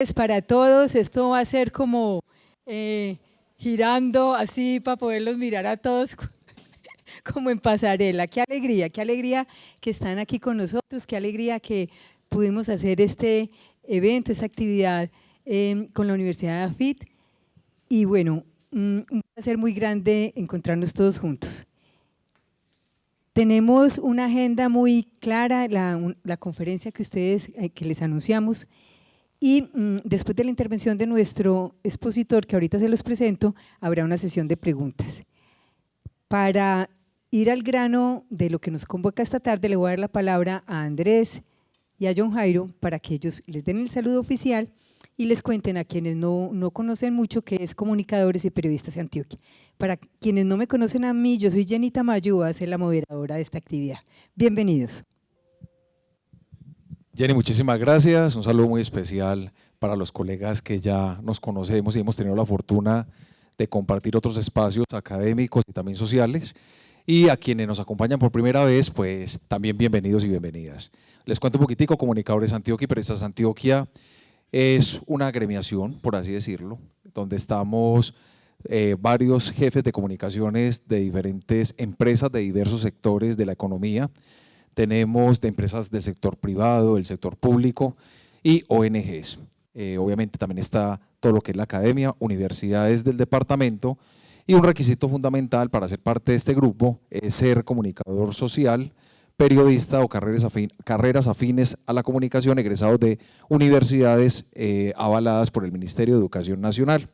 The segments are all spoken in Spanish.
tardes para todos. Esto va a ser como girando así para poderlos mirar a todos como en pasarela. Qué alegría que están aquí con nosotros, qué alegría que pudimos hacer este evento, esta actividad con la Universidad de AFIT. Y bueno, un placer muy grande encontrarnos todos juntos. Tenemos una agenda muy clara, la conferencia que ustedes, que les anunciamos, y después de la intervención de nuestro expositor, que ahorita se los presento, habrá una sesión de preguntas. Para ir al grano de lo que nos convoca esta tarde, le voy a dar la palabra a Andrés y a John Jairo para que ellos les den el saludo oficial y les cuenten a quienes no conocen mucho qué es Comunicadores y Periodistas de Antioquia. Para quienes no me conocen a mí, yo soy Jenny Tamayo, voy a ser la moderadora de esta actividad. Bienvenidos. Jenny, muchísimas gracias. Un saludo muy especial para los colegas que ya nos conocemos y hemos tenido la fortuna de compartir otros espacios académicos y también sociales. Y a quienes nos acompañan por primera vez, pues también bienvenidos y bienvenidas. Les cuento un poquitico. Comunicadores Antioquia y Periodistas Antioquia es una agremiación, por así decirlo, donde estamos varios jefes de comunicaciones de diferentes empresas de diversos sectores de la economía. Tenemos de empresas del sector privado, del sector público y ONGs. Obviamente también está todo lo que es la academia, universidades del departamento, y un requisito fundamental para ser parte de este grupo es ser comunicador social, periodista o carreras afines a la comunicación, egresados de universidades avaladas por el Ministerio de Educación Nacional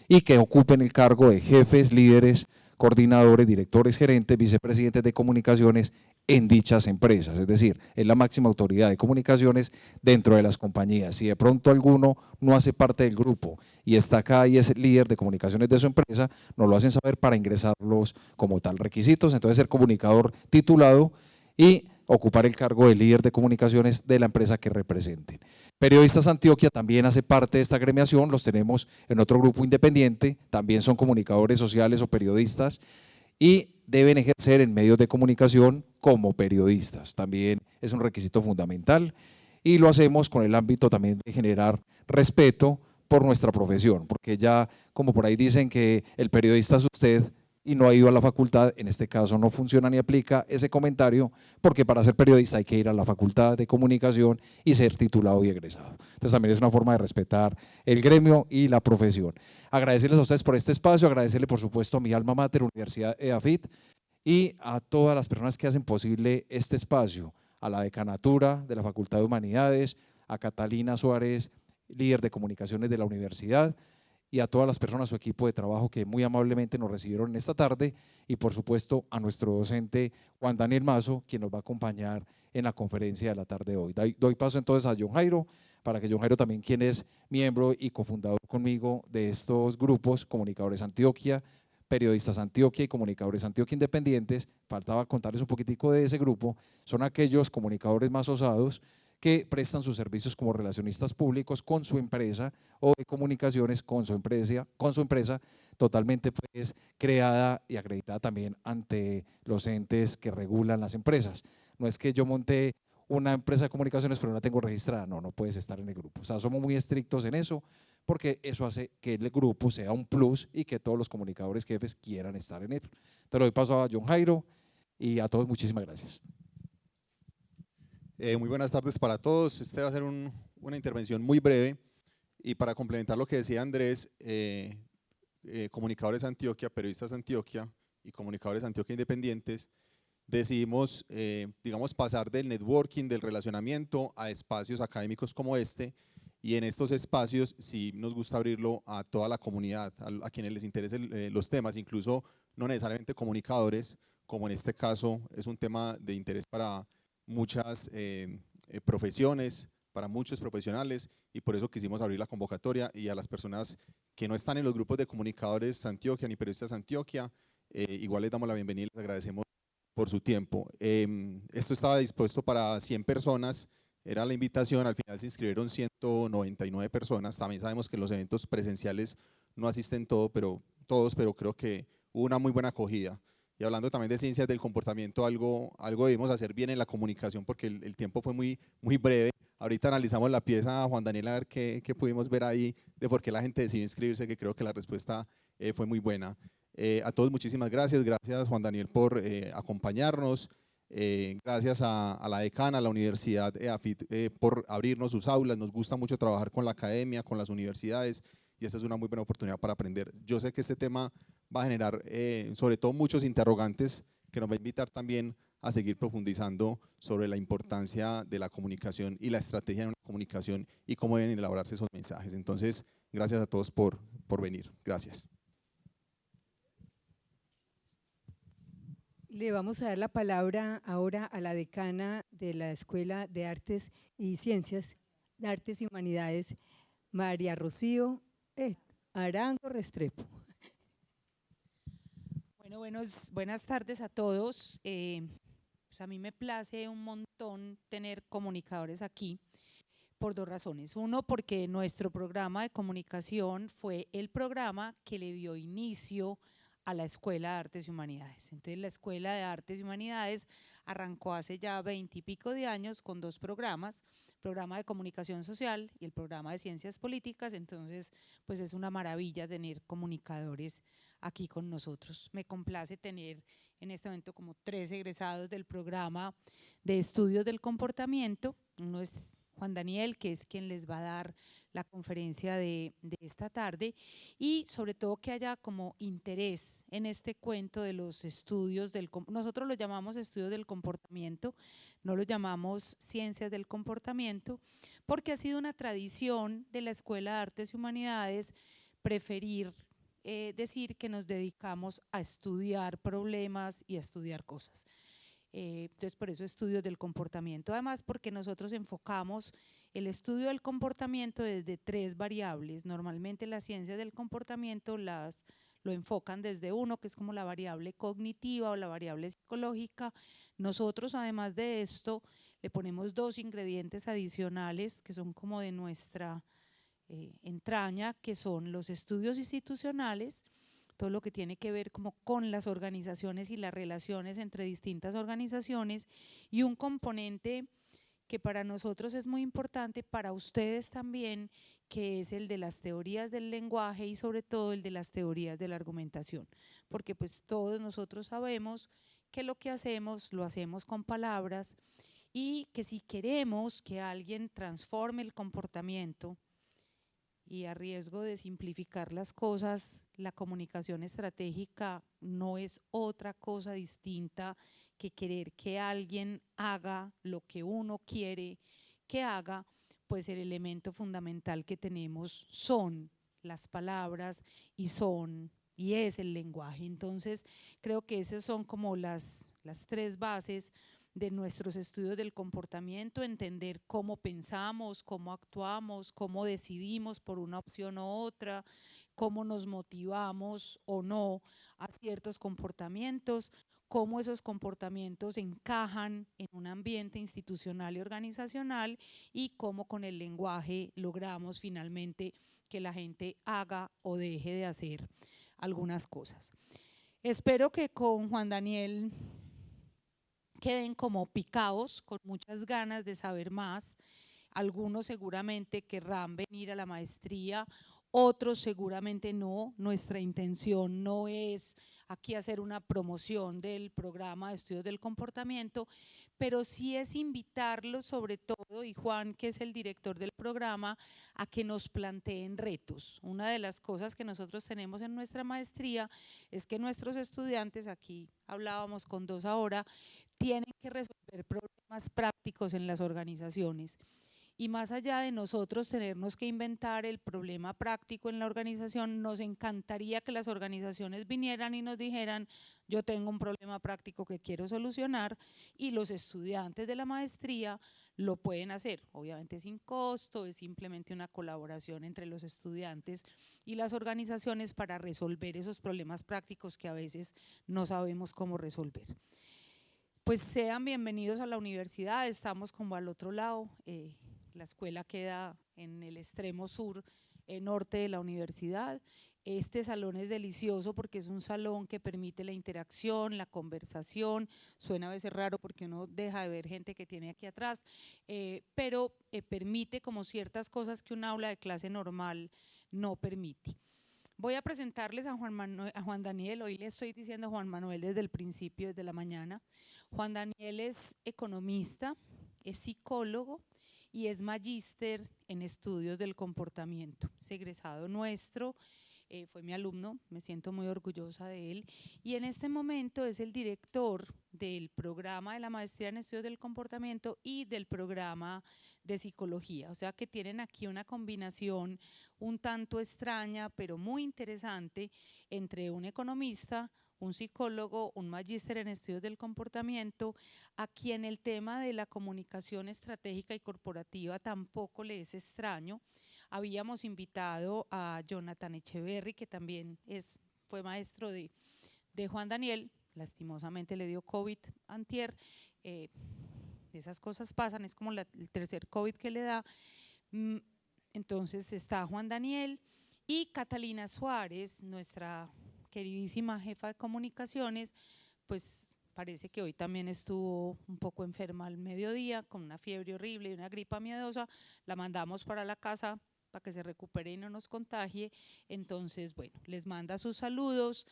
y que ocupen el cargo de jefes, líderes, coordinadores, directores, gerentes, vicepresidentes de comunicaciones en dichas empresas, es decir, es la máxima autoridad de comunicaciones dentro de las compañías. Si de pronto alguno no hace parte del grupo y está acá y es líder de comunicaciones de su empresa, nos lo hacen saber para ingresarlos como tal requisitos. Entonces, ser comunicador titulado y ocupar el cargo de líder de comunicaciones de la empresa que representen. Periodistas Antioquia también hace parte de esta agremiación, los tenemos en otro grupo independiente, también son comunicadores sociales o periodistas y deben ejercer en medios de comunicación como periodistas. También es un requisito fundamental y lo hacemos con el ámbito también de generar respeto por nuestra profesión, porque ya como por ahí dicen que el periodista es usted y no ha ido a la facultad, en este caso no funciona ni aplica ese comentario, porque para ser periodista hay que ir a la facultad de comunicación y ser titulado y egresado. Entonces también es una forma de respetar el gremio y la profesión. Agradecerles a ustedes por este espacio, agradecerle por supuesto a mi alma mater, Universidad EAFIT, y a todas las personas que hacen posible este espacio, a la decanatura de la Facultad de Humanidades, a Catalina Suárez, líder de comunicaciones de la universidad, y a todas las personas, su equipo de trabajo que muy amablemente nos recibieron en esta tarde, y por supuesto a nuestro docente Juan Daniel Mazo, quien nos va a acompañar en la conferencia de la tarde de hoy. Doy paso entonces a John Jairo, para que John Jairo también, quien es miembro y cofundador conmigo de estos grupos, Comunicadores Antioquia, Periodistas Antioquia y Comunicadores Antioquia Independientes, faltaba contarles un poquitico de ese grupo, son aquellos comunicadores más osados que prestan sus servicios como relacionistas públicos con su empresa o de comunicaciones con su empresa totalmente pues creada y acreditada también ante los entes que regulan las empresas. No es que yo monté una empresa de comunicaciones pero no la tengo registrada, no puedes estar en el grupo. O sea, somos muy estrictos en eso porque eso hace que el grupo sea un plus y que todos los comunicadores jefes quieran estar en él. Te doy paso a John Jairo y a todos muchísimas gracias. Muy buenas tardes para todos. Este va a ser una intervención muy breve y para complementar lo que decía Andrés, Comunicadores Antioquia, Periodistas Antioquia y Comunicadores Antioquia Independientes, decidimos, digamos, pasar del networking, del relacionamiento a espacios académicos como este, y en estos espacios sí nos gusta abrirlo a toda la comunidad, a quienes les interesen los temas, incluso no necesariamente comunicadores, como en este caso es un tema de interés para muchas profesiones, para muchos profesionales, y por eso quisimos abrir la convocatoria, y a las personas que no están en los grupos de Comunicadores Antioquia ni Periodistas Antioquia, igual les damos la bienvenida y les agradecemos por su tiempo. Esto estaba dispuesto para 100 personas, era la invitación, al final se inscribieron 199 personas, también sabemos que en los eventos presenciales no asisten todos, pero creo que hubo una muy buena acogida. Y hablando también de ciencias del comportamiento, algo debimos hacer bien en la comunicación porque el tiempo fue muy breve. Ahorita analizamos la pieza, Juan Daniel, a ver qué pudimos ver ahí de por qué la gente decidió inscribirse, que creo que la respuesta fue muy buena. A todos muchísimas gracias, gracias Juan Daniel por acompañarnos, gracias a la decana, a la Universidad EAFIT por abrirnos sus aulas. Nos gusta mucho trabajar con la academia, con las universidades, y esta es una muy buena oportunidad para aprender. Yo sé que este tema va a generar sobre todo muchos interrogantes que nos va a invitar también a seguir profundizando sobre la importancia de la comunicación y la estrategia de una comunicación y cómo deben elaborarse esos mensajes. Entonces, gracias a todos por venir. Gracias. Le vamos a dar la palabra ahora a la decana de la Escuela de Artes y Ciencias, de Artes y Humanidades, María Rocío Arango Restrepo. Bueno, buenas tardes a todos. Pues a mí me place un montón tener comunicadores aquí por dos razones. Uno, porque nuestro programa de comunicación fue el programa que le dio inicio a la Escuela de Artes y Humanidades. Entonces la Escuela de Artes y Humanidades arrancó hace ya 20 y pico de años con dos programas, el programa de comunicación social y el programa de ciencias políticas. Entonces pues es una maravilla tener comunicadores aquí con nosotros. Me complace tener en este momento como 3 egresados del programa de estudios del comportamiento. Uno es Juan Daniel, que es quien les va a dar la conferencia de esta tarde, y sobre todo que haya como interés en este cuento de los estudios nosotros lo llamamos estudios del comportamiento, no lo llamamos ciencias del comportamiento, porque ha sido una tradición de la Escuela de Artes y Humanidades preferir decir que nos dedicamos a estudiar problemas y a estudiar cosas. Entonces por eso estudios del comportamiento, además porque nosotros enfocamos el estudio del comportamiento desde 3 variables. Normalmente las ciencias del comportamiento lo enfocan desde uno, que es como la variable cognitiva o la variable psicológica. Nosotros además de esto le ponemos 2 ingredientes adicionales que son como de nuestra entraña, que son los estudios institucionales, todo lo que tiene que ver como con las organizaciones y las relaciones entre distintas organizaciones, y un componente que para nosotros es muy importante, para ustedes también, que es el de las teorías del lenguaje y sobre todo el de las teorías de la argumentación, porque pues todos nosotros sabemos que lo que hacemos lo hacemos con palabras, y que si queremos que alguien transforme el comportamiento, y a riesgo de simplificar las cosas, la comunicación estratégica no es otra cosa distinta que querer que alguien haga lo que uno quiere que haga. Pues el elemento fundamental que tenemos son las palabras y es el lenguaje. Entonces creo que esas son como las 3 bases de nuestros estudios del comportamiento: entender cómo pensamos, cómo actuamos, cómo decidimos por una opción u otra, cómo nos motivamos o no a ciertos comportamientos, cómo esos comportamientos encajan en un ambiente institucional y organizacional, y cómo con el lenguaje logramos finalmente que la gente haga o deje de hacer algunas cosas. Espero que con Juan Daniel queden como picados, con muchas ganas de saber más. Algunos seguramente querrán venir a la maestría, otros seguramente no. Nuestra intención no es aquí hacer una promoción del programa de estudios del comportamiento, pero sí es invitarlos sobre todo, y Juan, que es el director del programa, a que nos planteen retos. Una de las cosas que nosotros tenemos en nuestra maestría es que nuestros estudiantes, aquí hablábamos con 2 ahora, tienen que resolver problemas prácticos en las organizaciones. Y más allá de nosotros tenernos que inventar el problema práctico en la organización, nos encantaría que las organizaciones vinieran y nos dijeran: yo tengo un problema práctico que quiero solucionar, y los estudiantes de la maestría lo pueden hacer. Obviamente sin costo, es simplemente una colaboración entre los estudiantes y las organizaciones para resolver esos problemas prácticos que a veces no sabemos cómo resolver. Pues sean bienvenidos a la universidad, estamos como al otro lado. La escuela queda en el extremo sur norte de la universidad. Este salón es delicioso porque es un salón que permite la interacción, la conversación. Suena a veces raro porque uno deja de ver gente que tiene aquí atrás, pero permite como ciertas cosas que un aula de clase normal no permite. Voy a presentarles a Juan Daniel. Hoy le estoy diciendo Juan Manuel desde el principio, desde la mañana. Juan Daniel es economista, es psicólogo y es magíster en estudios del comportamiento. Es egresado nuestro. Fue mi alumno, me siento muy orgullosa de él, y en este momento es el director del programa de la maestría en estudios del comportamiento y del programa de psicología, o sea que tienen aquí una combinación un tanto extraña, pero muy interesante, entre un economista, un psicólogo, un magíster en estudios del comportamiento, a quien el tema de la comunicación estratégica y corporativa tampoco le es extraño. Habíamos invitado a Jonathan Echeverry, que también fue maestro de Juan Daniel, lastimosamente le dio COVID antier, esas cosas pasan, es como el tercer COVID que le da. Entonces está Juan Daniel y Catalina Suárez, nuestra queridísima jefa de comunicaciones, pues parece que hoy también estuvo un poco enferma al mediodía, con una fiebre horrible y una gripa miedosa, la mandamos para la casa para que se recupere y no nos contagie. Entonces, bueno, les manda sus saludos.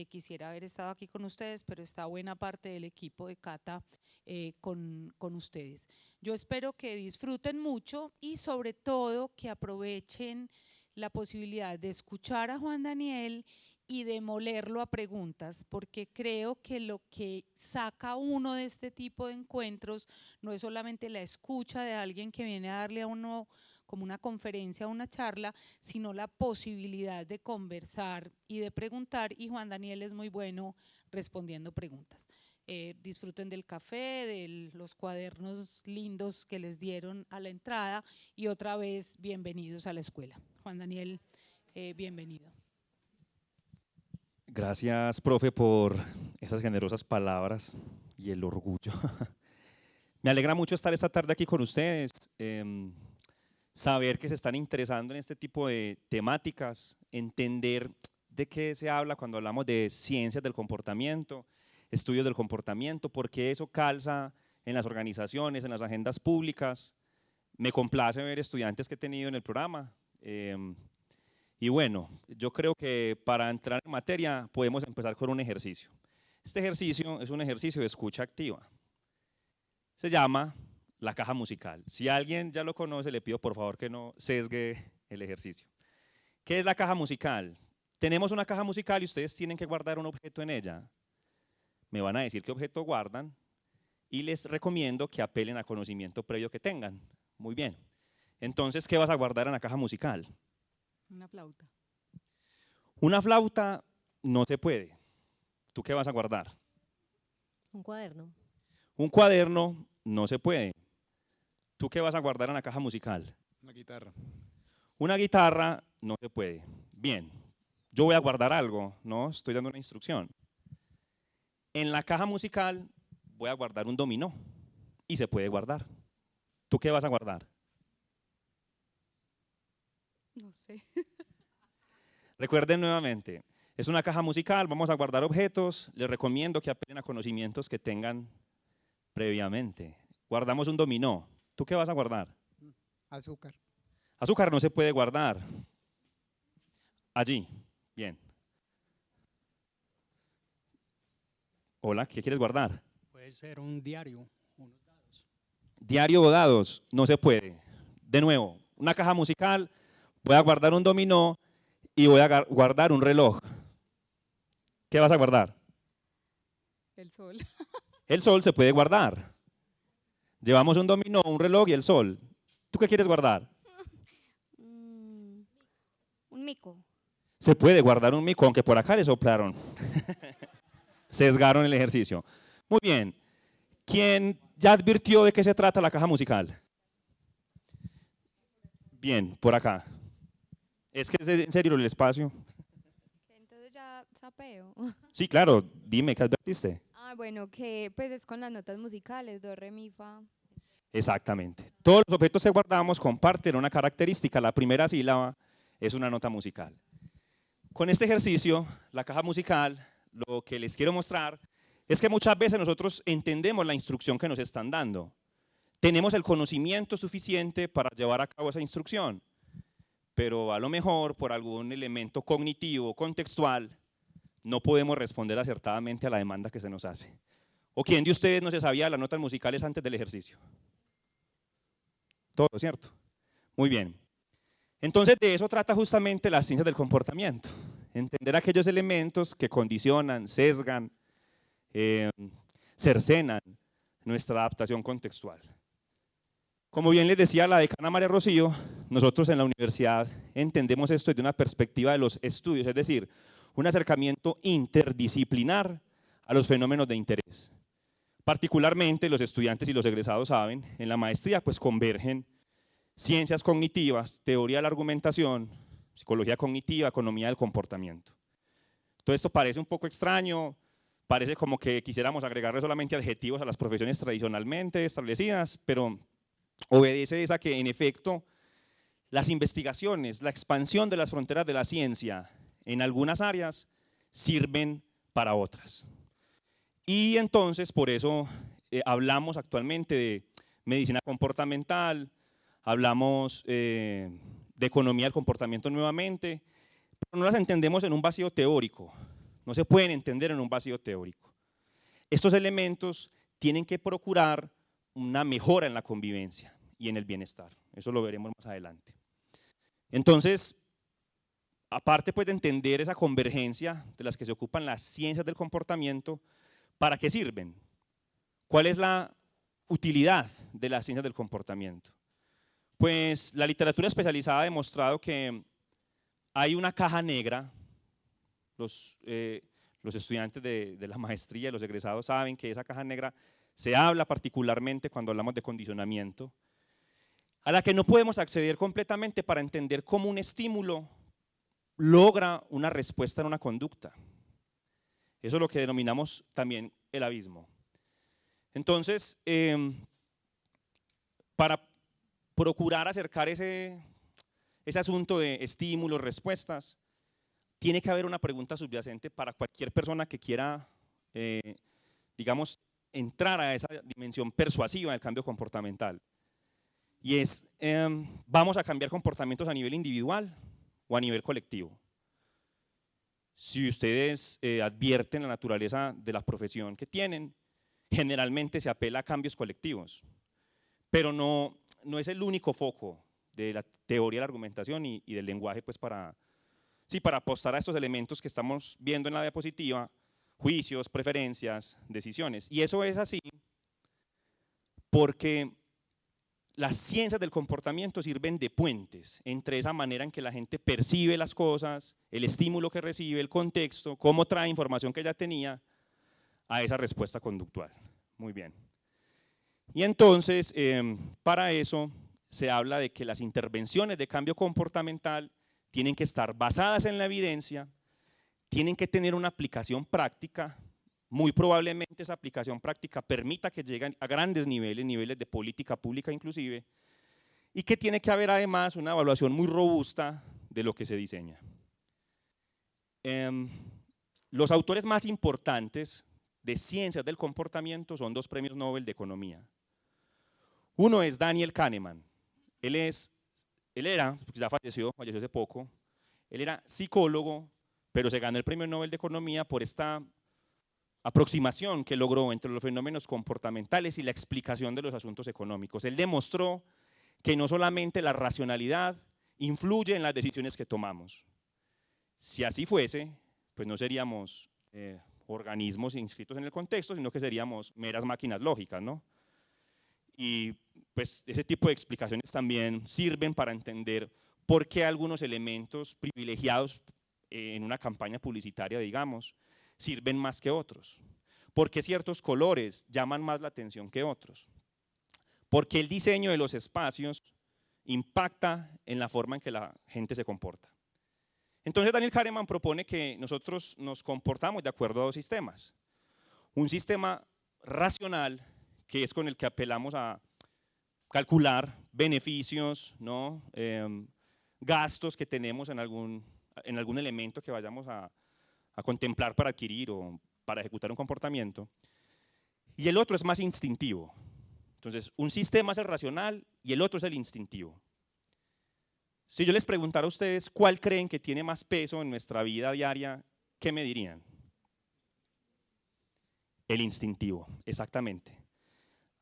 Quisiera haber estado aquí con ustedes, pero está buena parte del equipo de Cata con ustedes. Yo espero que disfruten mucho y sobre todo que aprovechen la posibilidad de escuchar a Juan Daniel y de molerlo a preguntas, porque creo que lo que saca uno de este tipo de encuentros no es solamente la escucha de alguien que viene a darle a uno como una conferencia o una charla, sino la posibilidad de conversar y de preguntar, y Juan Daniel es muy bueno respondiendo preguntas. Disfruten del café, de los cuadernos lindos que les dieron a la entrada y otra vez bienvenidos a la escuela. Juan Daniel, bienvenido. Gracias, profe, por esas generosas palabras y el orgullo. Me alegra mucho estar esta tarde aquí con ustedes. Saber que se están interesando en este tipo de temáticas, entender de qué se habla cuando hablamos de ciencias del comportamiento, estudios del comportamiento, por qué eso calza en las organizaciones, en las agendas públicas. Me complace ver estudiantes que he tenido en el programa. Y bueno, yo creo que para entrar en materia podemos empezar con un ejercicio. Este ejercicio es un ejercicio de escucha activa. Se llama la caja musical. Si alguien ya lo conoce, le pido por favor que no sesgue el ejercicio. ¿Qué es la caja musical? Tenemos una caja musical y ustedes tienen que guardar un objeto en ella. Me van a decir qué objeto guardan y les recomiendo que apelen a conocimiento previo que tengan. Muy bien. Entonces, ¿qué vas a guardar en la caja musical? Una flauta. Una flauta no se puede. ¿Tú qué vas a guardar? Un cuaderno. Un cuaderno no se puede. ¿Tú qué vas a guardar en la caja musical? Una guitarra. Una guitarra no se puede. Bien, yo voy a guardar algo, ¿no? Estoy dando una instrucción. En la caja musical voy a guardar un dominó y se puede guardar. ¿Tú qué vas a guardar? No sé. Recuerden nuevamente, es una caja musical, vamos a guardar objetos, les recomiendo que apelen a conocimientos que tengan previamente. Guardamos un dominó. ¿Tú qué vas a guardar? Azúcar. Azúcar no se puede guardar. Allí, bien. Hola, ¿qué quieres guardar? Puede ser un diario, unos dados. Diario o dados, no se puede. De nuevo, una caja musical, voy a guardar un dominó y voy a guardar un reloj. ¿Qué vas a guardar? El sol. El sol se puede guardar. Llevamos un dominó, un reloj y el sol. ¿Tú qué quieres guardar? Un mico. Se puede guardar un mico, aunque por acá le soplaron. Sesgaron el ejercicio. Muy bien. ¿Quién ya advirtió de qué se trata la caja musical? Bien, por acá. Es que es en serio el espacio. Entonces ya sapeo. Sí, claro. Dime, ¿qué advertiste? Bueno, que pues es con las notas musicales, do, re, mi, fa. Exactamente. Todos los objetos que guardamos comparten una característica. La primera sílaba es una nota musical. Con este ejercicio, la caja musical, lo que les quiero mostrar es que muchas veces nosotros entendemos la instrucción que nos están dando. Tenemos el conocimiento suficiente para llevar a cabo esa instrucción, pero a lo mejor por algún elemento cognitivo, contextual, no podemos responder acertadamente a la demanda que se nos hace. ¿O quién de ustedes no se sabía las notas musicales antes del ejercicio? Todo, ¿cierto? Muy bien. Entonces de eso trata justamente las ciencias del comportamiento. Entender aquellos elementos que condicionan, sesgan, cercenan nuestra adaptación contextual. Como bien les decía la decana María Rocío, nosotros en la universidad entendemos esto desde una perspectiva de los estudios, es decir, un acercamiento interdisciplinar a los fenómenos de interés. Particularmente los estudiantes y los egresados saben, en la maestría pues convergen ciencias cognitivas, teoría de la argumentación, psicología cognitiva, economía del comportamiento. Todo esto parece un poco extraño, parece como que quisiéramos agregarle solamente adjetivos a las profesiones tradicionalmente establecidas, pero obedece a que en efecto las investigaciones, la expansión de las fronteras de la ciencia en algunas áreas sirven para otras. Y entonces por eso hablamos actualmente de medicina comportamental, hablamos de economía del comportamiento nuevamente, pero no las entendemos en un vacío teórico, no se pueden entender en un vacío teórico. Estos elementos tienen que procurar una mejora en la convivencia y en el bienestar, eso lo veremos más adelante. Entonces, aparte pues de entender esa convergencia de las que se ocupan las ciencias del comportamiento, ¿para qué sirven? ¿Cuál es la utilidad de las ciencias del comportamiento? Pues la literatura especializada ha demostrado que hay una caja negra, los estudiantes de la maestría y los egresados saben que esa caja negra se habla particularmente cuando hablamos de condicionamiento, a la que no podemos acceder completamente para entender cómo un estímulo logra una respuesta en una conducta. Eso es lo que denominamos también el abismo. Entonces, para procurar acercar ese asunto de estímulos, respuestas, tiene que haber una pregunta subyacente para cualquier persona que quiera, digamos, entrar a esa dimensión persuasiva del cambio comportamental. Y es, ¿vamos a cambiar comportamientos a nivel individual o a nivel colectivo? Si ustedes advierten la naturaleza de la profesión que tienen, generalmente se apela a cambios colectivos, pero no es el único foco de la teoría de la argumentación y del lenguaje pues para apostar a estos elementos que estamos viendo en la diapositiva, juicios, preferencias, decisiones. Y eso es así porque las ciencias del comportamiento sirven de puentes entre esa manera en que la gente percibe las cosas, el estímulo que recibe, el contexto, cómo trae información que ya tenía a esa respuesta conductual. Muy bien. Y entonces, para eso se habla de que las intervenciones de cambio comportamental tienen que estar basadas en la evidencia, tienen que tener una aplicación práctica, muy probablemente esa aplicación práctica permita que lleguen a grandes niveles de política pública inclusive, y que tiene que haber además una evaluación muy robusta de lo que se diseña. Los autores más importantes de ciencias del comportamiento son dos premios Nobel de economía. Uno es Daniel Kahneman, él era, ya falleció hace poco, él era psicólogo, pero se ganó el premio Nobel de economía por esta aproximación que logró entre los fenómenos comportamentales y la explicación de los asuntos económicos. Él demostró que no solamente la racionalidad influye en las decisiones que tomamos. Si así fuese, pues no seríamos organismos inscritos en el contexto, sino que seríamos meras máquinas lógicas, ¿no? Y pues ese tipo de explicaciones también sirven para entender por qué algunos elementos privilegiados en una campaña publicitaria, digamos, sirven más que otros, por qué ciertos colores llaman más la atención que otros, por qué el diseño de los espacios impacta en la forma en que la gente se comporta. Entonces Daniel Kahneman propone que nosotros nos comportamos de acuerdo a dos sistemas. Un sistema racional, que es con el que apelamos a calcular beneficios, ¿no? Gastos que tenemos en algún en algún elemento que vayamos a contemplar para adquirir o para ejecutar un comportamiento, y el otro es más instintivo. Entonces, un sistema es el racional y el otro es el instintivo. Si yo les preguntara a ustedes cuál creen que tiene más peso en nuestra vida diaria, ¿qué me dirían? El instintivo, exactamente.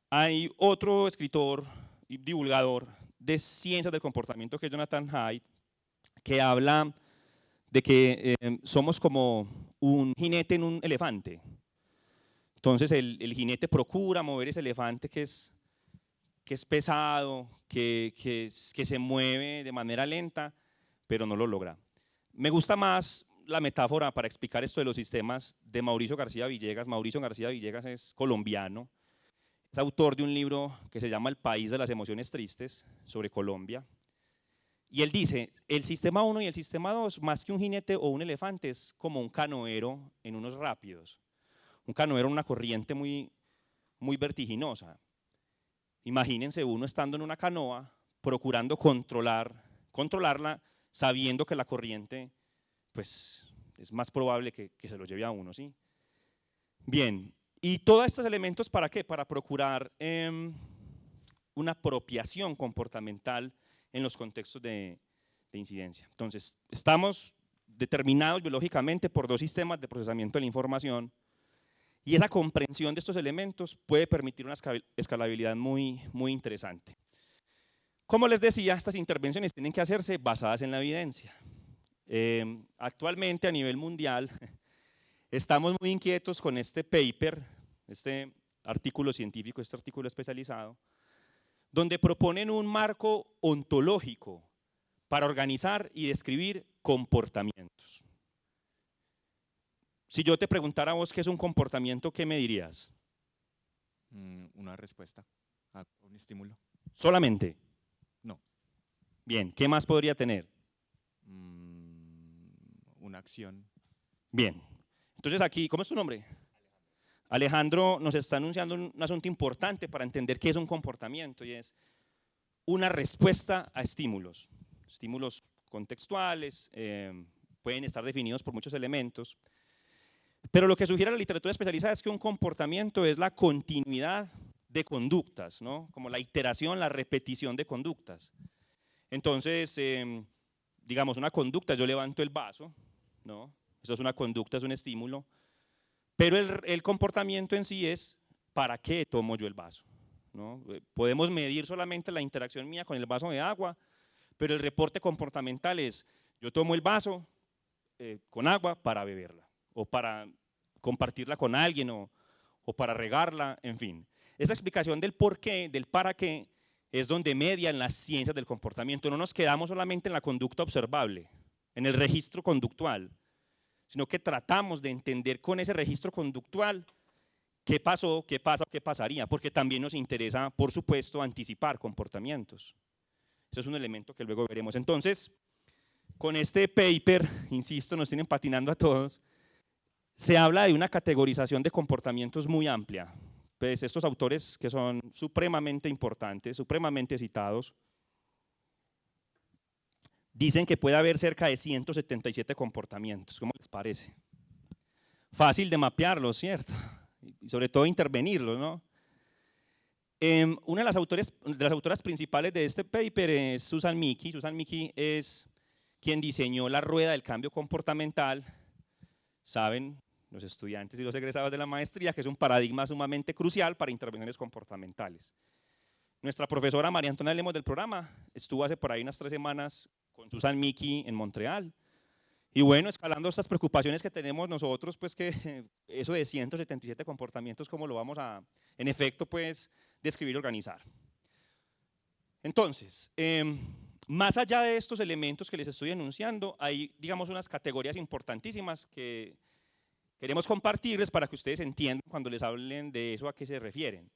Hay otro escritor y divulgador de ciencias del comportamiento que es Jonathan Haidt, que habla de que somos como un jinete en un elefante. Entonces el jinete procura mover ese elefante que es pesado, que se mueve de manera lenta, pero no lo logra. Me gusta más la metáfora para explicar esto de los sistemas de Mauricio García Villegas. Mauricio García Villegas es colombiano, es autor de un libro que se llama El país de las emociones tristes, sobre Colombia. Y él dice, el sistema 1 y el sistema 2, más que un jinete o un elefante, es como un canoero en unos rápidos. Un canoero en una corriente muy, muy vertiginosa. Imagínense uno estando en una canoa, procurando controlarla, sabiendo que la corriente pues, es más probable que se lo lleve a uno, ¿sí? Bien, y todos estos elementos, ¿para qué? Para procurar una apropiación comportamental en los contextos de incidencia. Entonces, estamos determinados biológicamente por dos sistemas de procesamiento de la información y esa comprensión de estos elementos puede permitir una escalabilidad muy, muy interesante. Como les decía, estas intervenciones tienen que hacerse basadas en la evidencia. Actualmente a nivel mundial estamos muy inquietos con este paper, este artículo científico, este artículo especializado, donde proponen un marco ontológico para organizar y describir comportamientos. Si yo te preguntara a vos qué es un comportamiento, ¿qué me dirías? Una respuesta a un estímulo. ¿Solamente? No. Bien, ¿qué más podría tener? Una acción. Bien, entonces aquí, ¿cómo es tu nombre? Alejandro nos está anunciando un asunto importante para entender qué es un comportamiento y es una respuesta a estímulos. Estímulos contextuales, pueden estar definidos por muchos elementos, pero lo que sugiere la literatura especializada es que un comportamiento es la continuidad de conductas, ¿no? Como la iteración, la repetición de conductas. Entonces, digamos, una conducta, yo levanto el vaso, ¿no? Eso es una conducta, es un estímulo, pero el comportamiento en sí es ¿para qué tomo yo el vaso? ¿No? Podemos medir solamente la interacción mía con el vaso de agua, pero el reporte comportamental es yo tomo el vaso con agua para beberla, o para compartirla con alguien, o para regarla, en fin. Esa explicación del por qué, del para qué, es donde median las ciencias del comportamiento. No nos quedamos solamente en la conducta observable, en el registro conductual, sino que tratamos de entender con ese registro conductual qué pasó, qué pasa, qué pasaría, porque también nos interesa, por supuesto, anticipar comportamientos. Eso es un elemento que luego veremos. Entonces, con este paper, insisto, nos tienen patinando a todos, se habla de una categorización de comportamientos muy amplia. Pues estos autores que son supremamente importantes, supremamente citados, dicen que puede haber cerca de 177 comportamientos. ¿Cómo les parece? Fácil de mapearlos, ¿cierto? Y sobre todo intervenirlos, ¿no? Una de las autoras principales de este paper es Susan Michie. Susan Michie es quien diseñó la rueda del cambio comportamental. Saben los estudiantes y los egresados de la maestría que es un paradigma sumamente crucial para intervenciones comportamentales. Nuestra profesora María Antonia Lemos del programa estuvo hace por ahí unas 3 semanas con Susan Michie en Montreal. Y bueno, escalando estas preocupaciones que tenemos nosotros, pues que eso de 177 comportamientos, ¿cómo lo vamos a, en efecto, pues, describir y organizar? Entonces, más allá de estos elementos que les estoy enunciando, hay, digamos, unas categorías importantísimas que queremos compartirles para que ustedes entiendan cuando les hablen de eso a qué se refieren.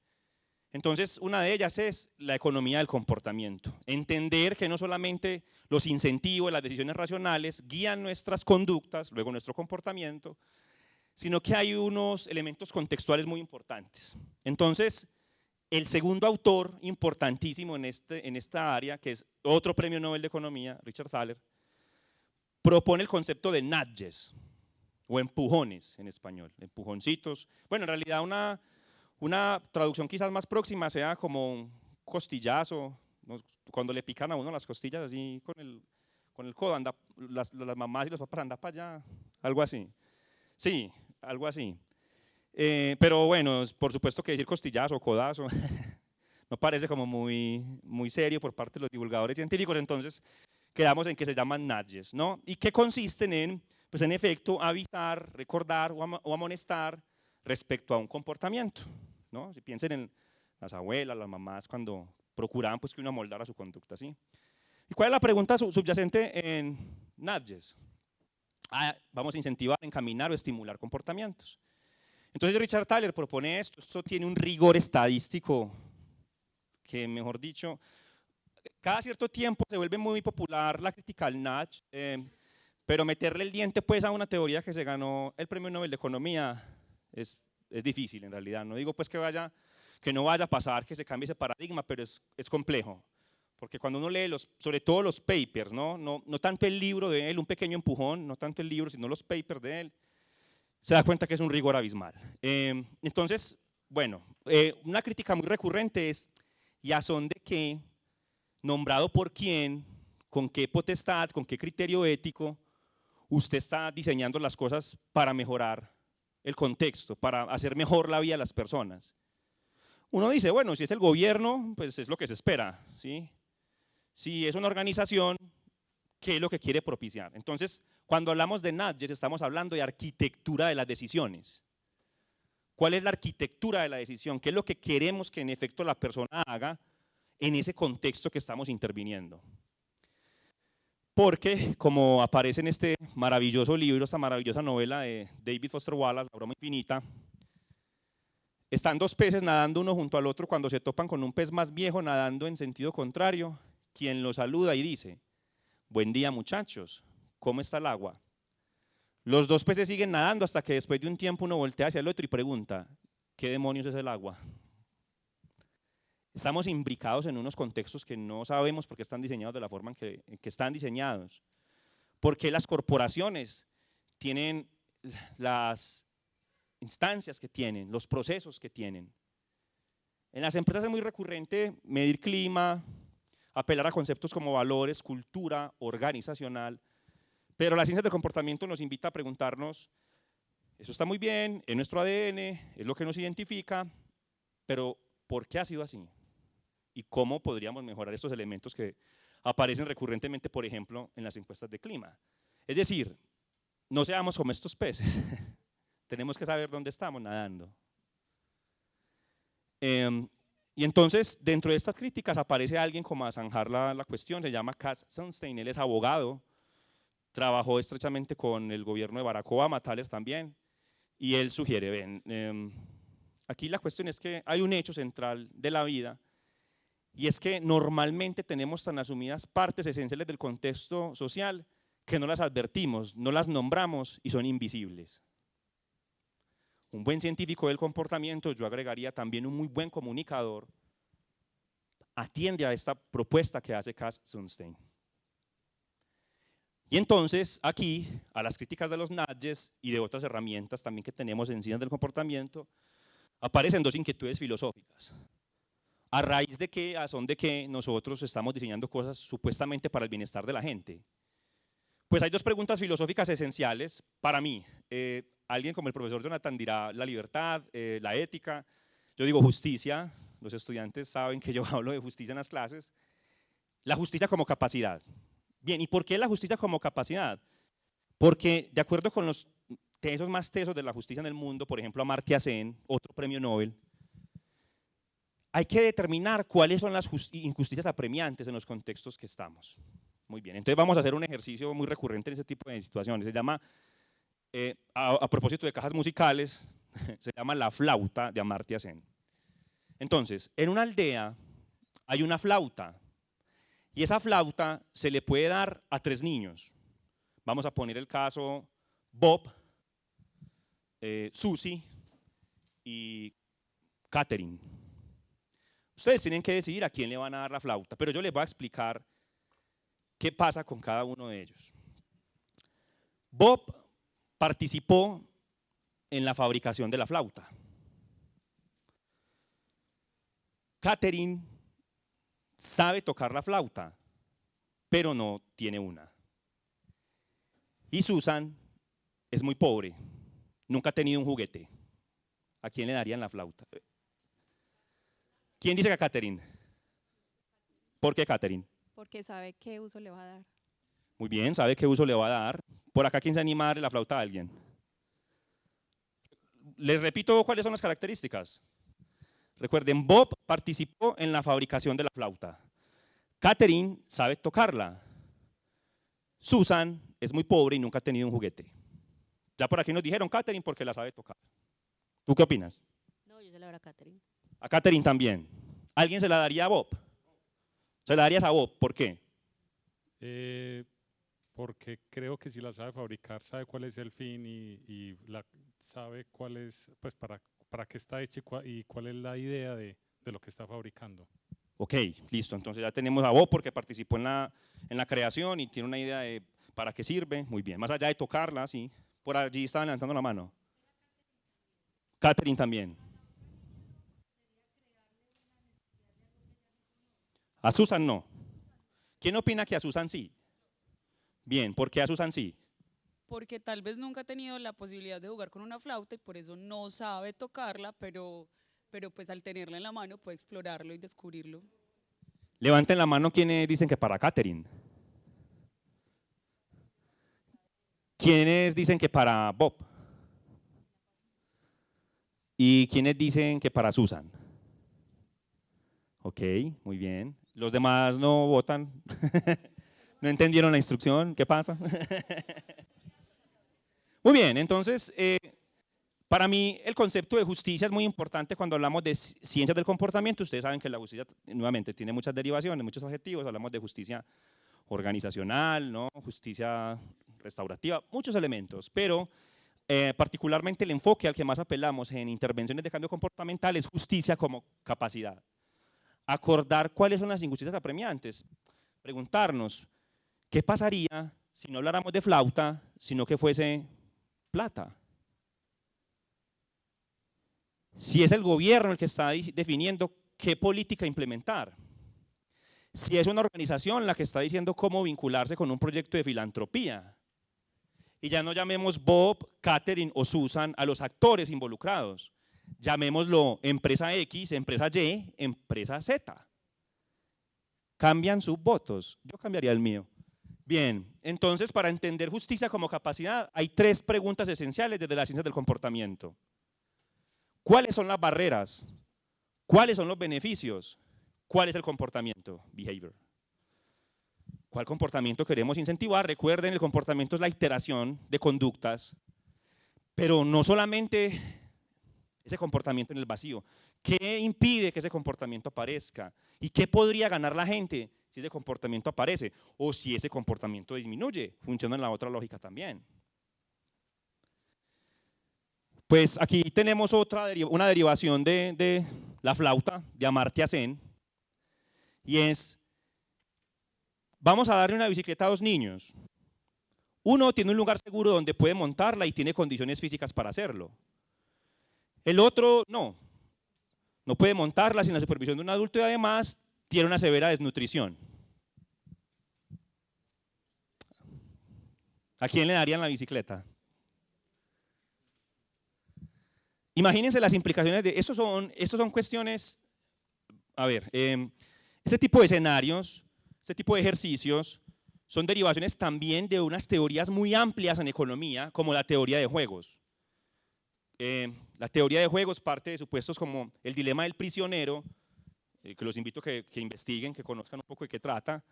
Entonces, una de ellas es la economía del comportamiento. Entender que no solamente los incentivos, las decisiones racionales guían nuestras conductas, luego nuestro comportamiento, sino que hay unos elementos contextuales muy importantes. Entonces, el segundo autor importantísimo en esta área, que es otro premio Nobel de Economía, Richard Thaler, propone el concepto de nudges, o empujones en español, empujoncitos. Bueno, en realidad una traducción quizás más próxima sea como un costillazo, ¿no? Cuando le pican a uno las costillas así con el codo, anda, las mamás y los papás andan para allá, algo así. Sí, algo así. Pero bueno, por supuesto que decir costillazo o codazo no parece como muy serio por parte de los divulgadores científicos, entonces quedamos en que se llaman nudges, ¿no? Y que consisten en, pues en efecto, avisar, recordar o amonestar respecto a un comportamiento, ¿no? Si piensen en las abuelas, las mamás, cuando procuraban pues que uno amoldara su conducta, ¿sí? ¿Y cuál es la pregunta subyacente en nudges? Vamos a incentivar, encaminar o estimular comportamientos. Entonces Richard Thaler propone esto tiene un rigor estadístico que, mejor dicho, cada cierto tiempo se vuelve muy popular la crítica al nudge, pero meterle el diente pues a una teoría que se ganó el Premio Nobel de Economía es difícil en realidad. No digo pues que no vaya a pasar, que se cambie ese paradigma, pero es complejo. Porque cuando uno lee sobre todo los papers, no tanto el libro de él, un pequeño empujón, no tanto el libro, sino los papers de él, se da cuenta que es un rigor abismal. Entonces, bueno, una crítica muy recurrente es, ¿y a son de qué? ¿Nombrado por quién? ¿Con qué potestad? ¿Con qué criterio ético? Usted está diseñando las cosas para mejorar el contexto, para hacer mejor la vida de las personas. Uno dice, bueno, si es el gobierno, pues es lo que se espera, ¿sí? Si es una organización, ¿qué es lo que quiere propiciar? Entonces, cuando hablamos de nudges, estamos hablando de arquitectura de las decisiones. ¿Cuál es la arquitectura de la decisión? ¿Qué es lo que queremos que en efecto la persona haga en ese contexto que estamos interviniendo? Porque, como aparece en este maravilloso libro, esta maravillosa novela de David Foster Wallace, La broma infinita, están dos peces nadando uno junto al otro cuando se topan con un pez más viejo nadando en sentido contrario, quien lo saluda y dice, buen día muchachos, ¿cómo está el agua? Los dos peces siguen nadando hasta que después de un tiempo uno voltea hacia el otro y pregunta, ¿qué demonios es el agua? Estamos imbricados en unos contextos que no sabemos por qué están diseñados de la forma en que están diseñados. ¿Por qué las corporaciones tienen las instancias que tienen, los procesos que tienen? En las empresas es muy recurrente medir clima, apelar a conceptos como valores, cultura, organizacional, pero la ciencia del comportamiento nos invita a preguntarnos, eso está muy bien, es nuestro ADN, es lo que nos identifica, pero ¿por qué ha sido así? ¿Y cómo podríamos mejorar estos elementos que aparecen recurrentemente, por ejemplo, en las encuestas de clima? Es decir, no seamos como estos peces, tenemos que saber dónde estamos nadando. Y entonces, dentro de estas críticas aparece alguien como a zanjar la cuestión, se llama Cass Sunstein, él es abogado, trabajó estrechamente con el gobierno de Barack Obama, Thaler también, y él sugiere, aquí la cuestión es que hay un hecho central de la vida, y es que normalmente tenemos tan asumidas partes esenciales del contexto social que no las advertimos, no las nombramos y son invisibles. Un buen científico del comportamiento, yo agregaría también un muy buen comunicador, atiende a esta propuesta que hace Cass Sunstein. Y entonces aquí, a las críticas de los nudges y de otras herramientas también que tenemos en ciencias del comportamiento, aparecen dos inquietudes filosóficas. ¿A raíz de qué, a son de qué nosotros estamos diseñando cosas supuestamente para el bienestar de la gente? Pues hay dos preguntas filosóficas esenciales para mí. Alguien como el profesor Jonathan dirá la libertad, la ética, yo digo justicia, los estudiantes saben que yo hablo de justicia en las clases, la justicia como capacidad. Bien, ¿y por qué la justicia como capacidad? Porque de acuerdo con los tesos más tesos de la justicia en el mundo, por ejemplo Amartya Sen, otro premio Nobel, hay que determinar cuáles son las injusticias apremiantes en los contextos que estamos. Muy bien, entonces vamos a hacer un ejercicio muy recurrente en ese tipo de situaciones, se llama, a propósito de cajas musicales, se llama la flauta de Amartya Sen. Entonces, en una aldea hay una flauta, y esa flauta se le puede dar a 3 niños. Vamos a poner el caso Bob, Susie y Catherine. Ustedes tienen que decidir a quién le van a dar la flauta, pero yo les voy a explicar qué pasa con cada uno de ellos. Bob participó en la fabricación de la flauta. Catherine sabe tocar la flauta, pero no tiene una. Y Susan es muy pobre, nunca ha tenido un juguete. ¿A quién le darían la flauta? ¿Quién dice que a Catherine? ¿Por qué Catherine? Porque sabe qué uso le va a dar. Muy bien, sabe qué uso le va a dar. Por acá, ¿quién se anima a darle la flauta a alguien? Les repito cuáles son las características. Recuerden, Bob participó en la fabricación de la flauta. Catherine sabe tocarla. Susan es muy pobre y nunca ha tenido un juguete. Ya por aquí nos dijeron Catherine porque la sabe tocar. ¿Tú qué opinas? No, yo se la voy a Catherine. A Catherine también. ¿Alguien se la daría a Bob? ¿Se la darías a Bob? ¿Por qué? Porque creo que si la sabe fabricar, sabe cuál es el fin y sabe cuál es, pues para qué está hecha y cuál es la idea de lo que está fabricando. Ok, listo. Entonces ya tenemos a Bob porque participó en la creación y tiene una idea de para qué sirve. Muy bien. Más allá de tocarla, sí. Por allí estaban levantando la mano. Catherine también. A Susan no. ¿Quién opina que a Susan sí? Bien, ¿por qué a Susan sí? Porque tal vez nunca ha tenido la posibilidad de jugar con una flauta y por eso no sabe tocarla, pero pues al tenerla en la mano puede explorarlo y descubrirlo. Levanten la mano quienes dicen que para Catherine. ¿Quiénes dicen que para Bob? ¿Y quiénes dicen que para Susan? Ok, muy bien. ¿Los demás no votan? ¿No entendieron la instrucción? ¿Qué pasa? Muy bien, entonces, para mí el concepto de justicia es muy importante cuando hablamos de ciencias del comportamiento. Ustedes saben que la justicia, nuevamente, tiene muchas derivaciones, muchos objetivos. Hablamos de justicia organizacional, ¿no? Justicia restaurativa, muchos elementos, pero particularmente el enfoque al que más apelamos en intervenciones de cambio comportamental es justicia como capacidad. Acordar cuáles son las injusticias apremiantes, preguntarnos qué pasaría si no habláramos de flauta, sino que fuese plata. Si es el gobierno el que está definiendo qué política implementar, si es una organización la que está diciendo cómo vincularse con un proyecto de filantropía, y ya no llamemos Bob, Catherine o Susan a los actores involucrados, llamémoslo empresa X, empresa Y, empresa Z. Cambian sus votos, yo cambiaría el mío. Bien, entonces para entender justicia como capacidad hay tres preguntas esenciales desde las ciencias del comportamiento. ¿Cuáles son las barreras? ¿Cuáles son los beneficios? ¿Cuál es el comportamiento? Behavior. ¿Cuál comportamiento queremos incentivar? Recuerden, el comportamiento es la iteración de conductas, pero no solamente ese comportamiento en el vacío. ¿Qué impide que ese comportamiento aparezca? ¿Y qué podría ganar la gente si ese comportamiento aparece? O si ese comportamiento disminuye. Funciona en la otra lógica también. Pues aquí tenemos una derivación de la flauta de Amartya Sen, y es: vamos a darle una bicicleta a 2 niños. Uno tiene un lugar seguro donde puede montarla y tiene condiciones físicas para hacerlo. El otro no puede montarla sin la supervisión de un adulto y además tiene una severa desnutrición. ¿A quién le darían la bicicleta? Imagínense las implicaciones de estos son cuestiones. A ver, este tipo de escenarios, este tipo de ejercicios son derivaciones también de unas teorías muy amplias en economía, como la teoría de juegos. La teoría de juegos parte de supuestos como el dilema del prisionero, que los invito a que investiguen, que conozcan un poco de qué trata,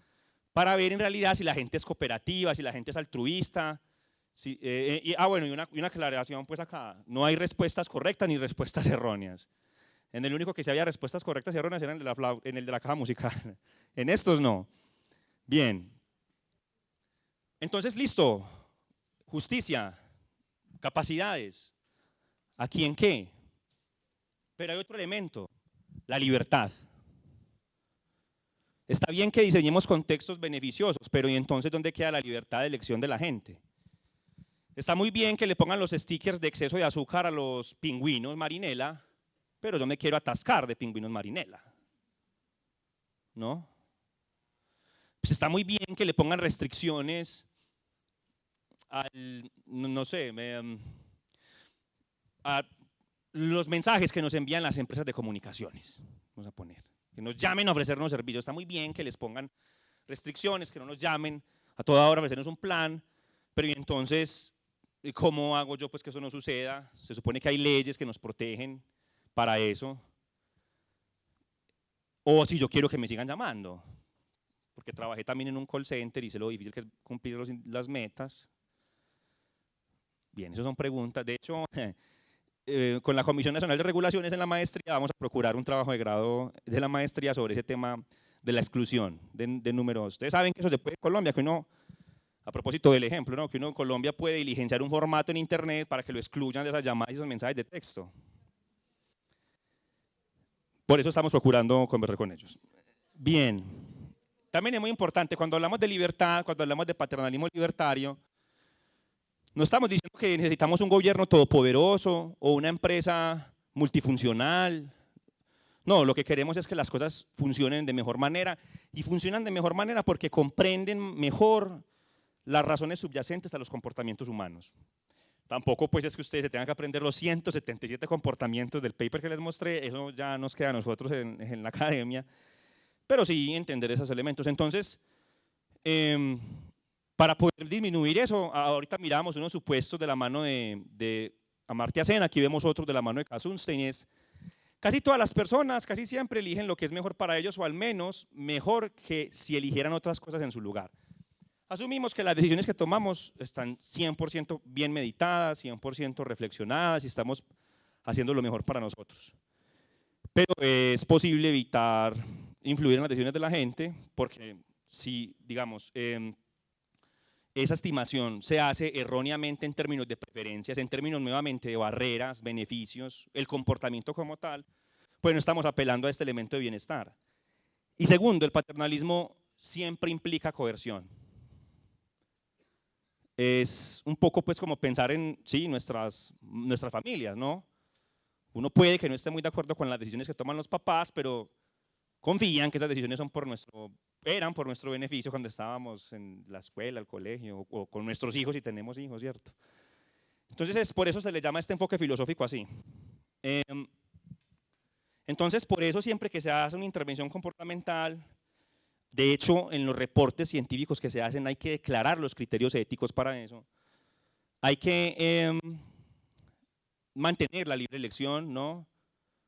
para ver en realidad si la gente es cooperativa, si la gente es altruista. Bueno, y una aclaración pues acá, no hay respuestas correctas ni respuestas erróneas. En el único que sí había respuestas correctas y erróneas era en el de la caja musical, en estos no. Bien, entonces listo, justicia, capacidades, ¿a quién qué? Pero hay otro elemento, la libertad. Está bien que diseñemos contextos beneficiosos, pero ¿y entonces dónde queda la libertad de elección de la gente? Está muy bien que le pongan los stickers de exceso de azúcar a los pingüinos marinela, pero yo me quiero atascar de pingüinos marinela, ¿no? Pues está muy bien que le pongan restricciones no sé, a los mensajes que nos envían las empresas de comunicaciones, vamos a poner, que nos llamen a ofrecernos servicios. Está muy bien que les pongan restricciones, que no nos llamen a toda hora a ofrecernos un plan, pero ¿y entonces cómo hago yo pues que eso no suceda? Se supone que hay leyes que nos protegen para eso. O si yo quiero que me sigan llamando, porque trabajé también en un call center y sé lo difícil que es cumplir las metas. Bien, esas son preguntas. De hecho, con la Comisión Nacional de Regulaciones en la maestría vamos a procurar un trabajo de grado de la maestría sobre ese tema de la exclusión de números. Ustedes saben que eso se puede en Colombia, que uno, a propósito del ejemplo, ¿no? Que uno en Colombia puede diligenciar un formato en internet para que lo excluyan de esas llamadas y esos mensajes de texto. Por eso estamos procurando conversar con ellos. Bien, también es muy importante cuando hablamos de libertad, cuando hablamos de paternalismo libertario, no estamos diciendo que necesitamos un gobierno todopoderoso o una empresa multifuncional. No, lo que queremos es que las cosas funcionen de mejor manera, y funcionan de mejor manera porque comprenden mejor las razones subyacentes a los comportamientos humanos. Tampoco pues es que ustedes se tengan que aprender los 177 comportamientos del paper que les mostré, eso ya nos queda a nosotros en la academia, pero sí entender esos elementos. Entonces, para poder disminuir eso, ahorita miramos unos supuestos de la mano de Amartya Sen, aquí vemos otros de la mano de Kassunstein. Es casi todas las personas, casi siempre eligen lo que es mejor para ellos, o al menos mejor que si eligieran otras cosas en su lugar. Asumimos que las decisiones que tomamos están 100% bien meditadas, 100% reflexionadas y estamos haciendo lo mejor para nosotros. Pero es posible evitar influir en las decisiones de la gente, porque si, digamos, esa estimación se hace erróneamente en términos de preferencias, en términos nuevamente de barreras, beneficios, el comportamiento como tal, pues no estamos apelando a este elemento de bienestar. Y segundo, el paternalismo siempre implica coerción. Es un poco pues como pensar en sí, nuestras familias, ¿no? Uno puede que no esté muy de acuerdo con las decisiones que toman los papás, pero confían que esas decisiones eran por nuestro beneficio cuando estábamos en la escuela, el colegio, o con nuestros hijos si tenemos hijos, ¿cierto? Entonces por eso se le llama este enfoque filosófico así. Entonces por eso siempre que se hace una intervención comportamental, de hecho, en los reportes científicos que se hacen hay que declarar los criterios éticos para eso. Hay que mantener la libre elección, ¿no?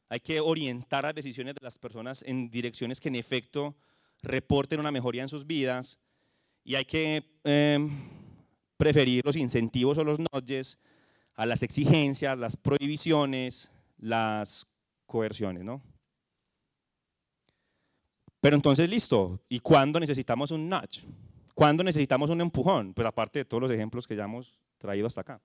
Hay que orientar las decisiones de las personas en direcciones que en efecto reporten una mejoría en sus vidas, y hay que preferir los incentivos o los nudges a las exigencias, las prohibiciones, las coerciones, ¿no? Pero entonces, listo, ¿y cuándo necesitamos un nudge? ¿Cuándo necesitamos un empujón? Pues aparte de todos los ejemplos que ya hemos traído hasta acá.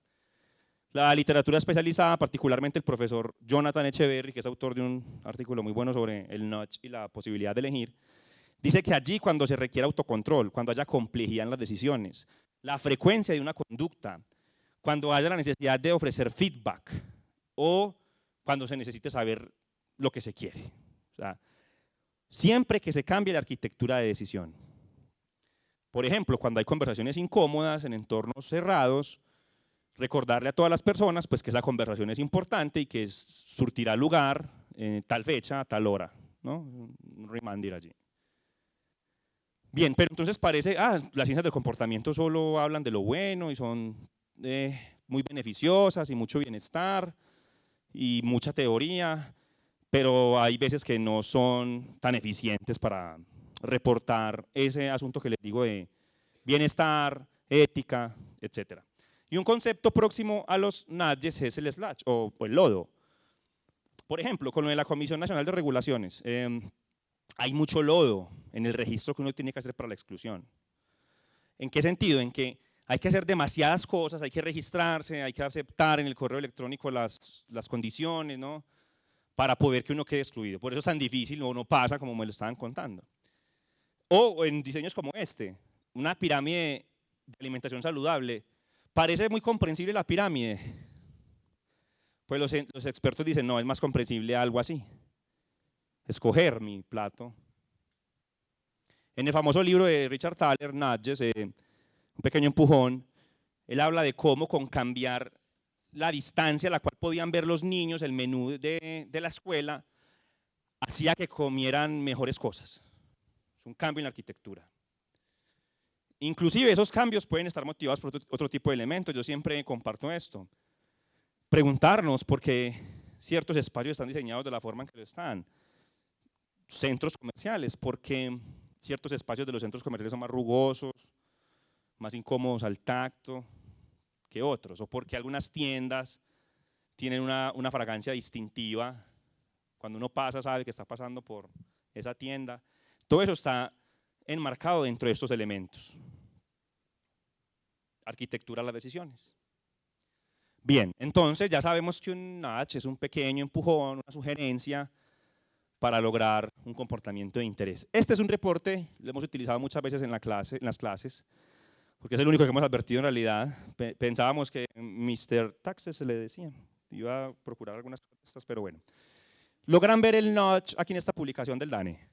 La literatura especializada, particularmente el profesor Jonathan Echeverry, que es autor de un artículo muy bueno sobre el nudge y la posibilidad de elegir, dice que allí cuando se requiere autocontrol, cuando haya complejidad en las decisiones, la frecuencia de una conducta, cuando haya la necesidad de ofrecer feedback o cuando se necesite saber lo que se quiere. O sea, siempre que se cambie la arquitectura de decisión. Por ejemplo, cuando hay conversaciones incómodas en entornos cerrados, recordarle a todas las personas pues, que esa conversación es importante y que surtirá lugar en tal fecha, a tal hora, ¿no? Un reminder allí. Bien, pero entonces parece, las ciencias del comportamiento solo hablan de lo bueno y son muy beneficiosas y mucho bienestar y mucha teoría, pero hay veces que no son tan eficientes para reportar ese asunto que les digo de bienestar, ética, etc. Y un concepto próximo a los nudges es el slash o el lodo. Por ejemplo, con lo de la Comisión Nacional de Regulaciones, hay mucho lodo en el registro que uno tiene que hacer para la exclusión. ¿En qué sentido? En que hay que hacer demasiadas cosas, hay que registrarse, hay que aceptar en el correo electrónico las condiciones, ¿no? Para poder que uno quede excluido. Por eso es tan difícil o no pasa como me lo estaban contando. O en diseños como este, una pirámide de alimentación saludable, Parece muy comprensible la pirámide. Pues los expertos dicen, no, es más comprensible algo así. Escoger mi plato. En el famoso libro de Richard Thaler, Nudges, un pequeño empujón, él habla de cómo con cambiar la distancia a la cual podían ver los niños el menú de la escuela, hacía que comieran mejores cosas. Es un cambio en la arquitectura. Inclusive esos cambios pueden estar motivados por otro tipo de elementos. Yo siempre comparto esto. Preguntarnos por qué ciertos espacios están diseñados de la forma en que lo están. Centros comerciales, porque ciertos espacios de los centros comerciales son más rugosos, más incómodos al tacto que otros, o porque algunas tiendas tienen una fragancia distintiva. Cuando uno pasa sabe que está pasando por esa tienda. Todo eso está enmarcado dentro de estos elementos. Arquitectura de las decisiones. Bien, entonces ya sabemos que un nudge es un pequeño empujón, una sugerencia para lograr un comportamiento de interés. Este es un reporte, lo hemos utilizado muchas veces en las clases, porque es el único que hemos advertido en realidad. Pensábamos que Mr. Taxes se le decía, iba a procurar algunas cosas, pero bueno. ¿Logran ver el nudge aquí en esta publicación del DANE?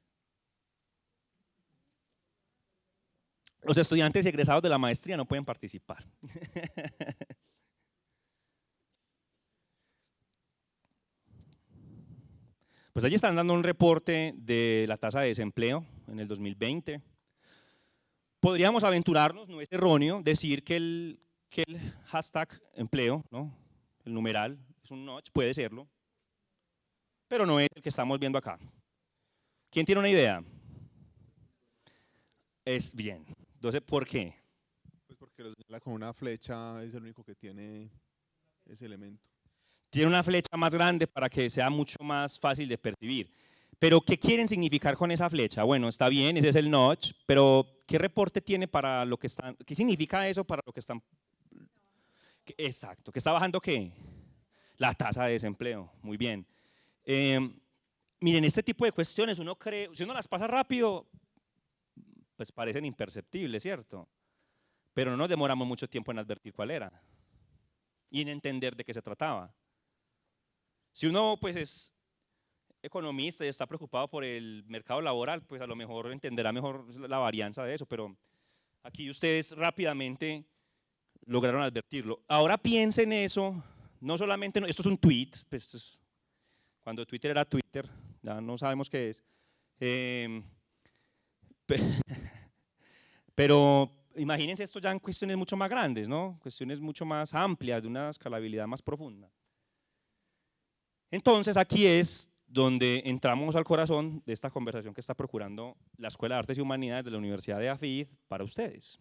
Los estudiantes egresados de la maestría no pueden participar. Pues allí están dando un reporte de la tasa de desempleo en el 2020. Podríamos aventurarnos, no es erróneo, decir que el hashtag empleo, ¿no? El numeral, es un notch, puede serlo, pero no es el que estamos viendo acá. ¿Quién tiene una idea? Es bien. Entonces, ¿por qué? Pues porque lo señala con una flecha, es el único que tiene ese elemento. Tiene una flecha más grande para que sea mucho más fácil de percibir. Pero, ¿qué quieren significar con esa flecha? Bueno, está bien, ese es el notch, pero ¿qué reporte tiene para lo que están? ¿Qué significa eso para lo que están? Exacto, ¿que está bajando qué? La tasa de desempleo, muy bien. Miren, este tipo de cuestiones, uno cree, si uno las pasa rápido, pues parecen imperceptibles, ¿cierto? Pero no nos demoramos mucho tiempo en advertir cuál era y en entender de qué se trataba. Si uno pues es economista y está preocupado por el mercado laboral, pues a lo mejor entenderá mejor la varianza de eso, pero aquí ustedes rápidamente lograron advertirlo. Ahora piensen eso, no solamente, esto es un tweet, pues esto es, cuando Twitter era Twitter, ya no sabemos qué es, pero imagínense esto ya en cuestiones mucho más grandes, ¿no? Cuestiones mucho más amplias, de una escalabilidad más profunda. Entonces aquí es donde entramos al corazón de esta conversación que está procurando la Escuela de Artes y Humanidades de la Universidad de AFID para ustedes.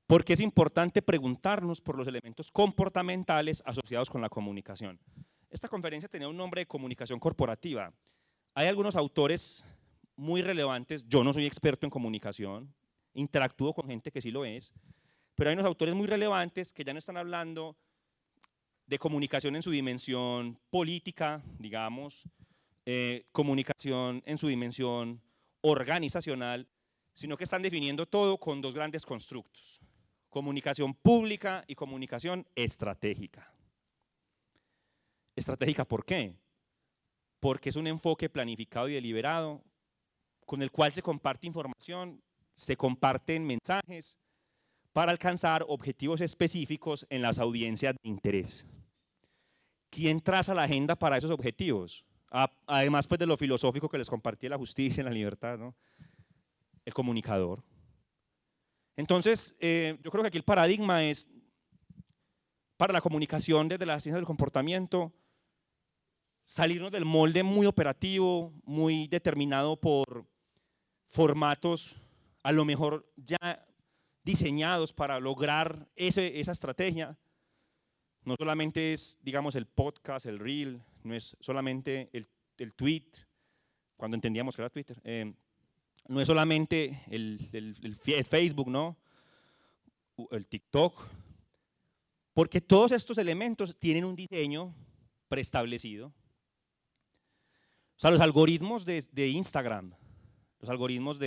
Porque es importante preguntarnos por los elementos comportamentales asociados con la comunicación. Esta conferencia tenía un nombre de comunicación corporativa. Hay algunos autores muy relevantes, yo no soy experto en comunicación, interactúo con gente que sí lo es, pero hay unos autores muy relevantes que ya no están hablando de comunicación en su dimensión política, digamos, comunicación en su dimensión organizacional, sino que están definiendo todo con dos grandes constructos: comunicación pública y comunicación estratégica. ¿Estratégica por qué? Porque es un enfoque planificado y deliberado con el cual se comparte información, se comparten mensajes para alcanzar objetivos específicos en las audiencias de interés. ¿Quién traza la agenda para esos objetivos? Además pues, de lo filosófico que les compartí, la justicia y la libertad, ¿no? El comunicador. Entonces, yo creo que aquí el paradigma es, para la comunicación desde la ciencia del comportamiento, salirnos del molde muy operativo, muy determinado por formatos a lo mejor ya diseñados para lograr esa estrategia. No solamente es, digamos, el podcast, el reel, no es solamente el tweet, cuando entendíamos que era Twitter, no es solamente el Facebook, ¿no? El TikTok, porque todos estos elementos tienen un diseño preestablecido. O sea, los algoritmos de Instagram, los algoritmos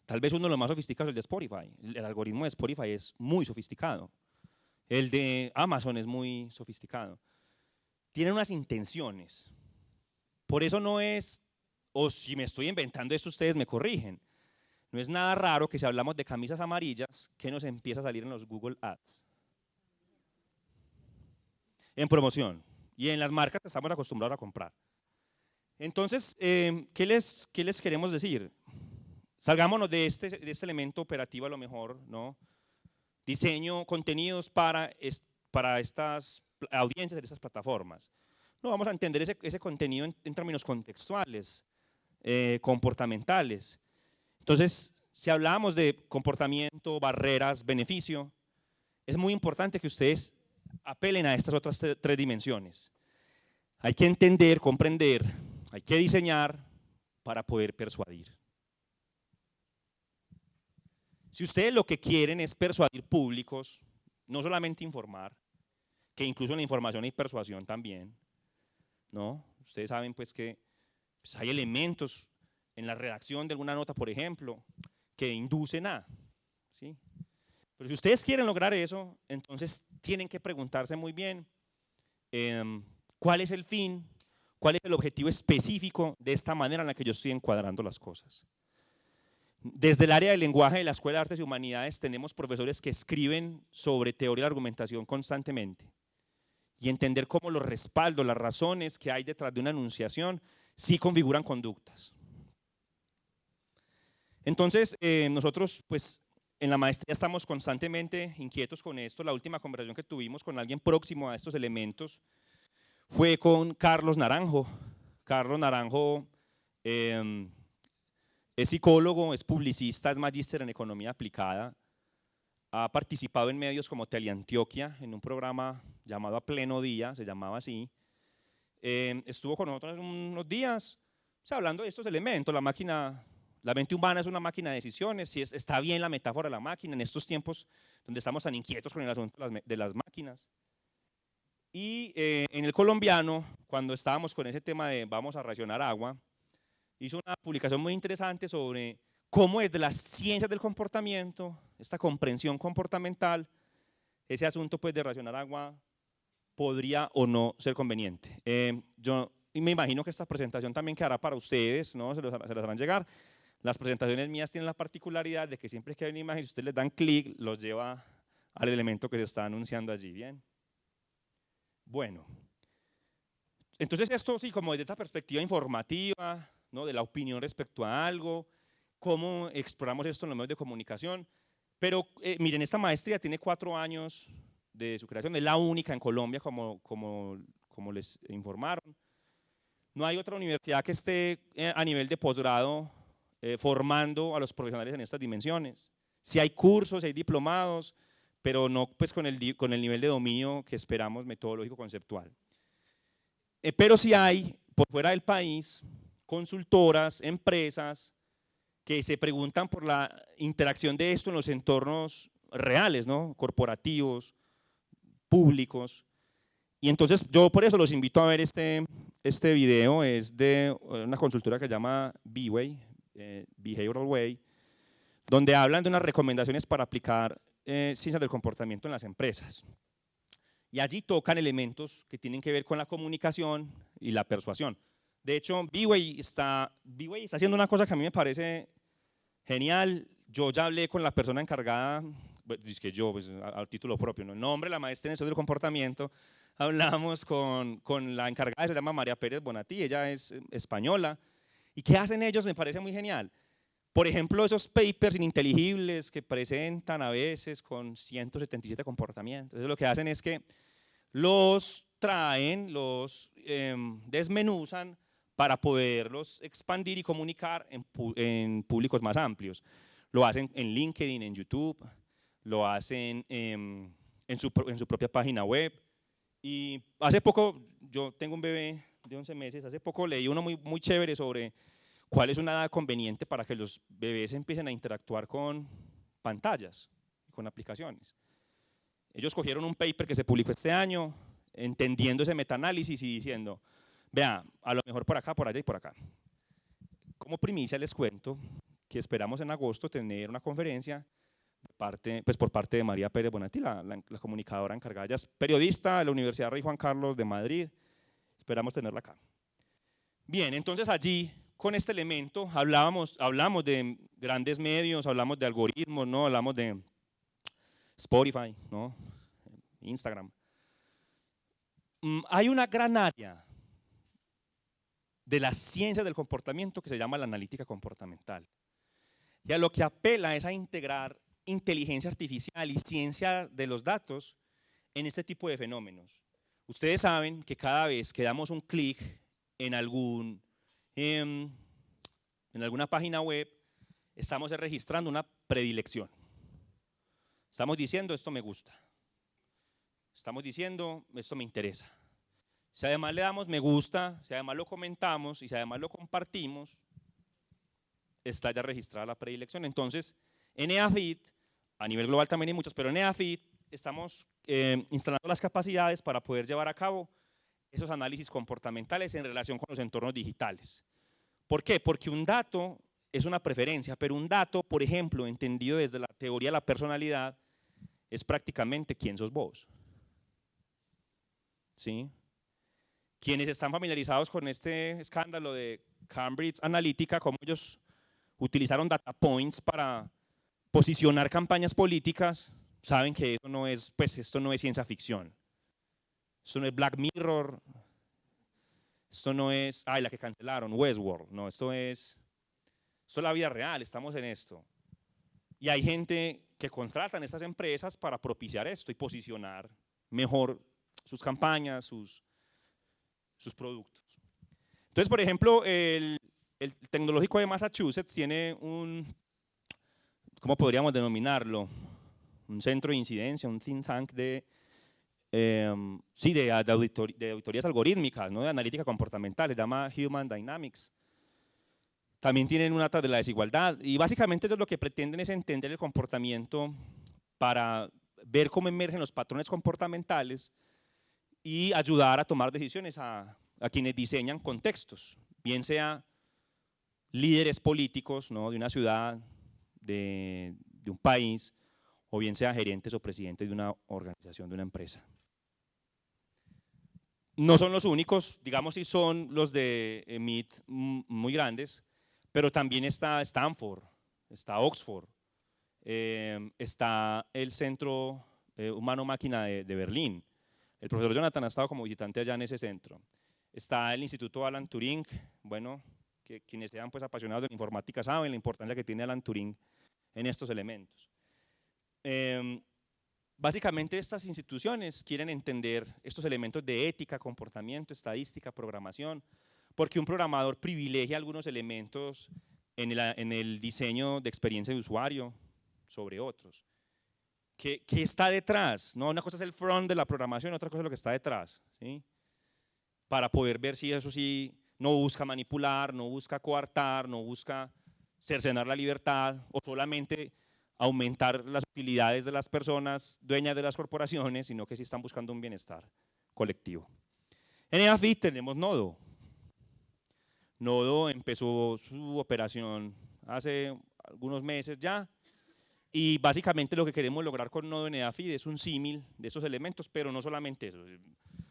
tal vez uno de los más sofisticados es el de Spotify. El algoritmo de Spotify es muy sofisticado. El de Amazon es muy sofisticado. Tienen unas intenciones. Por eso no es, o si me estoy inventando esto, ustedes me corrigen. No es nada raro que si hablamos de camisas amarillas, ¿qué nos empieza a salir en los Google Ads? En promoción y en las marcas que estamos acostumbrados a comprar. Entonces, ¿qué les queremos decir? Salgámonos de este elemento operativo a lo mejor, ¿no? Diseño contenidos para estas audiencias de estas plataformas. No, vamos a entender ese contenido en términos contextuales, comportamentales. Entonces, si hablamos de comportamiento, barreras, beneficio, es muy importante que ustedes apelen a estas otras tres dimensiones. Hay que entender, comprender, hay que diseñar para poder persuadir. Si ustedes lo que quieren es persuadir públicos, no solamente informar, que incluso en la información hay persuasión también, ¿no? Ustedes saben pues que pues, hay elementos en la redacción de alguna nota, por ejemplo, que inducen a, ¿sí? Pero si ustedes quieren lograr eso, entonces tienen que preguntarse muy bien cuál es el fin, cuál es el objetivo específico de esta manera en la que yo estoy encuadrando las cosas. Desde el área del lenguaje de la Escuela de Artes y Humanidades tenemos profesores que escriben sobre teoría de la argumentación constantemente y entender cómo los respaldos, las razones que hay detrás de una enunciación sí configuran conductas. Entonces, nosotros pues en la maestría estamos constantemente inquietos con esto. La última conversación que tuvimos con alguien próximo a estos elementos fue con Carlos Naranjo. Carlos Naranjo es psicólogo, es publicista, es magíster en economía aplicada, ha participado en medios como Teleantioquia, en un programa llamado A Pleno Día, se llamaba así. Estuvo con nosotros unos días, o sea, hablando de estos elementos. La mente humana es una máquina de decisiones, si está bien la metáfora de la máquina en estos tiempos donde estamos tan inquietos con el asunto de las máquinas. Y en El Colombiano, cuando estábamos con ese tema de vamos a racionar agua, hizo una publicación muy interesante sobre cómo desde las ciencias del comportamiento, esta comprensión comportamental, ese asunto pues, de racionar agua podría o no ser conveniente. Yo me imagino que esta presentación también quedará para ustedes, ¿no? se las harán llegar. Las presentaciones mías tienen la particularidad de que siempre que hay una imagen, si ustedes les dan clic, los lleva al elemento que se está anunciando allí. Bien. Bueno, entonces esto sí, como desde esta perspectiva informativa, ¿no? De la opinión respecto a algo, cómo exploramos esto en los medios de comunicación. Pero miren, esta maestría tiene 4 años de su creación, es la única en Colombia, como les informaron. No hay otra universidad que esté a nivel de posgrado formando a los profesionales en estas dimensiones. Sí hay cursos, hay diplomados, pero no pues, con el nivel de dominio que esperamos metodológico conceptual. Pero sí hay, por fuera del país, consultoras, empresas que se preguntan por la interacción de esto en los entornos reales, ¿no? Corporativos, públicos. Y entonces yo por eso los invito a ver este video, es de una consultora que se llama B-Way, Behavioral Way, donde hablan de unas recomendaciones para aplicar ciencias del comportamiento en las empresas. Y allí tocan elementos que tienen que ver con la comunicación y la persuasión. De hecho, B-Way está haciendo una cosa que a mí me parece genial. Yo ya hablé con la persona encargada, es que yo, pues, al título propio, ¿no? En nombre de la maestra en estudio del comportamiento, hablamos con la encargada, se llama María Pérez Bonatí, ella es española. ¿Y qué hacen ellos? Me parece muy genial. Por ejemplo, esos papers ininteligibles que presentan a veces con 177 comportamientos. Entonces, lo que hacen es que los traen, los desmenuzan para poderlos expandir y comunicar en públicos más amplios. Lo hacen en LinkedIn, en YouTube, lo hacen en su propia página web. Y hace poco, yo tengo un bebé de 11 meses, hace poco leí uno muy chévere sobre cuál es una edad conveniente para que los bebés empiecen a interactuar con pantallas, con aplicaciones. Ellos cogieron un paper que se publicó este año, entendiendo ese metaanálisis y diciendo, vea, a lo mejor por acá, por allá y por acá. Como primicia les cuento que esperamos en agosto tener una conferencia por parte de María Pérez Bonatí, la comunicadora encargada. Ella es periodista de la Universidad Rey Juan Carlos de Madrid, esperamos tenerla acá. Bien, entonces allí, con este elemento, hablamos de grandes medios, hablamos de algoritmos, ¿no? Hablamos de Spotify, ¿no? Instagram. Hay una gran área de la ciencia del comportamiento que se llama la analítica comportamental. Y a lo que apela es a integrar inteligencia artificial y ciencia de los datos en este tipo de fenómenos. Ustedes saben que cada vez que damos un clic en alguna página web, estamos registrando una predilección. Estamos diciendo esto me gusta. Estamos diciendo esto me interesa. Si además le damos me gusta, si además lo comentamos y si además lo compartimos, está ya registrada la predilección. Entonces, en EAFID, a nivel global también hay muchas, pero en EAFID estamos instalando las capacidades para poder llevar a cabo esos análisis comportamentales en relación con los entornos digitales. ¿Por qué? Porque un dato es una preferencia, pero un dato, por ejemplo, entendido desde la teoría de la personalidad, es prácticamente quién sos vos. ¿Sí? Quienes están familiarizados con este escándalo de Cambridge Analytica, cómo ellos utilizaron data points para posicionar campañas políticas, saben que eso no es, pues esto no es ciencia ficción. Esto no es Black Mirror, esto no es, la que cancelaron, Westworld, no, esto es la vida real, estamos en esto. Y hay gente que contratan estas empresas para propiciar esto y posicionar mejor sus campañas, sus productos. Entonces, por ejemplo, el Tecnológico de Massachusetts tiene ¿cómo podríamos denominarlo? Un centro de incidencia, un think tank de auditorías algorítmicas, ¿no? De analítica comportamental, se llama Human Dynamics. También tienen una data de la desigualdad y básicamente ellos lo que pretenden es entender el comportamiento para ver cómo emergen los patrones comportamentales y ayudar a tomar decisiones a quienes diseñan contextos, bien sea líderes políticos, ¿no? De una ciudad, de un país, o bien sea gerentes o presidentes de una organización, de una empresa. No son los únicos, digamos si son los de MIT muy grandes, pero también está Stanford, está Oxford, está el Centro Humano-Máquina de Berlín. El profesor Jonathan ha estado como visitante allá en ese centro. Está el Instituto Alan Turing, bueno, que quienes sean pues apasionados de la informática saben la importancia que tiene Alan Turing en estos elementos. Básicamente estas instituciones quieren entender estos elementos de ética, comportamiento, estadística, programación, porque un programador privilegia algunos elementos en el diseño de experiencia de usuario sobre otros. ¿Qué está detrás? ¿No? Una cosa es el front de la programación, otra cosa es lo que está detrás, ¿sí? Para poder ver si eso sí no busca manipular, no busca coartar, no busca cercenar la libertad o solamente aumentar las utilidades de las personas dueñas de las corporaciones, sino que sí están buscando un bienestar colectivo. En EAFID tenemos Nodo. Nodo empezó su operación hace algunos meses ya y básicamente lo que queremos lograr con Nodo en EAFID es un símil de esos elementos, pero no solamente eso.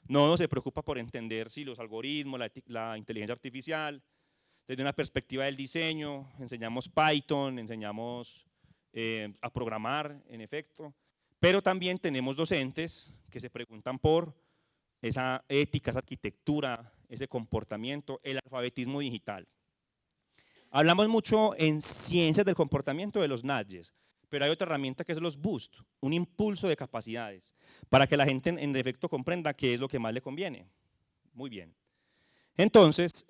Nodo se preocupa por entender si los algoritmos, la inteligencia artificial, desde una perspectiva del diseño, enseñamos Python, enseñamos a programar en efecto, pero también tenemos docentes que se preguntan por esa ética, esa arquitectura, ese comportamiento, el alfabetismo digital. Hablamos mucho en ciencias del comportamiento de los nudges, pero hay otra herramienta que es los boost, un impulso de capacidades, para que la gente en efecto comprenda qué es lo que más le conviene. Muy bien. Entonces,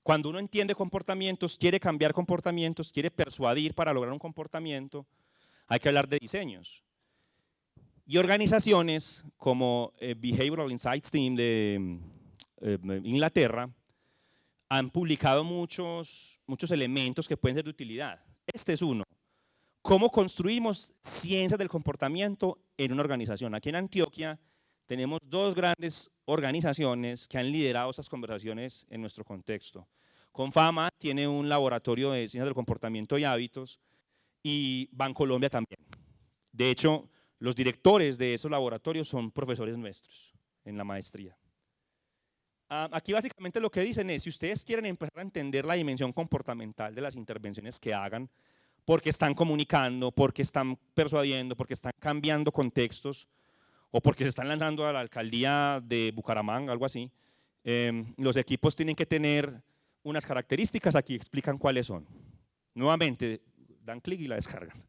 cuando uno entiende comportamientos, quiere cambiar comportamientos, quiere persuadir para lograr un comportamiento, hay que hablar de diseños. Y organizaciones como Behavioral Insights Team de Inglaterra han publicado muchos elementos que pueden ser de utilidad. Este es uno. ¿Cómo construimos ciencias del comportamiento en una organización? Aquí en Antioquia tenemos dos grandes organizaciones que han liderado estas conversaciones en nuestro contexto. Confama tiene un laboratorio de ciencias del comportamiento y hábitos y Bancolombia también. De hecho, los directores de esos laboratorios son profesores nuestros en la maestría. Aquí básicamente lo que dicen es, si ustedes quieren empezar a entender la dimensión comportamental de las intervenciones que hagan, porque están comunicando, porque están persuadiendo, porque están cambiando contextos, o porque se están lanzando a la alcaldía de Bucaramanga, algo así, los equipos tienen que tener unas características, aquí explican cuáles son. Nuevamente, dan clic y la descargan.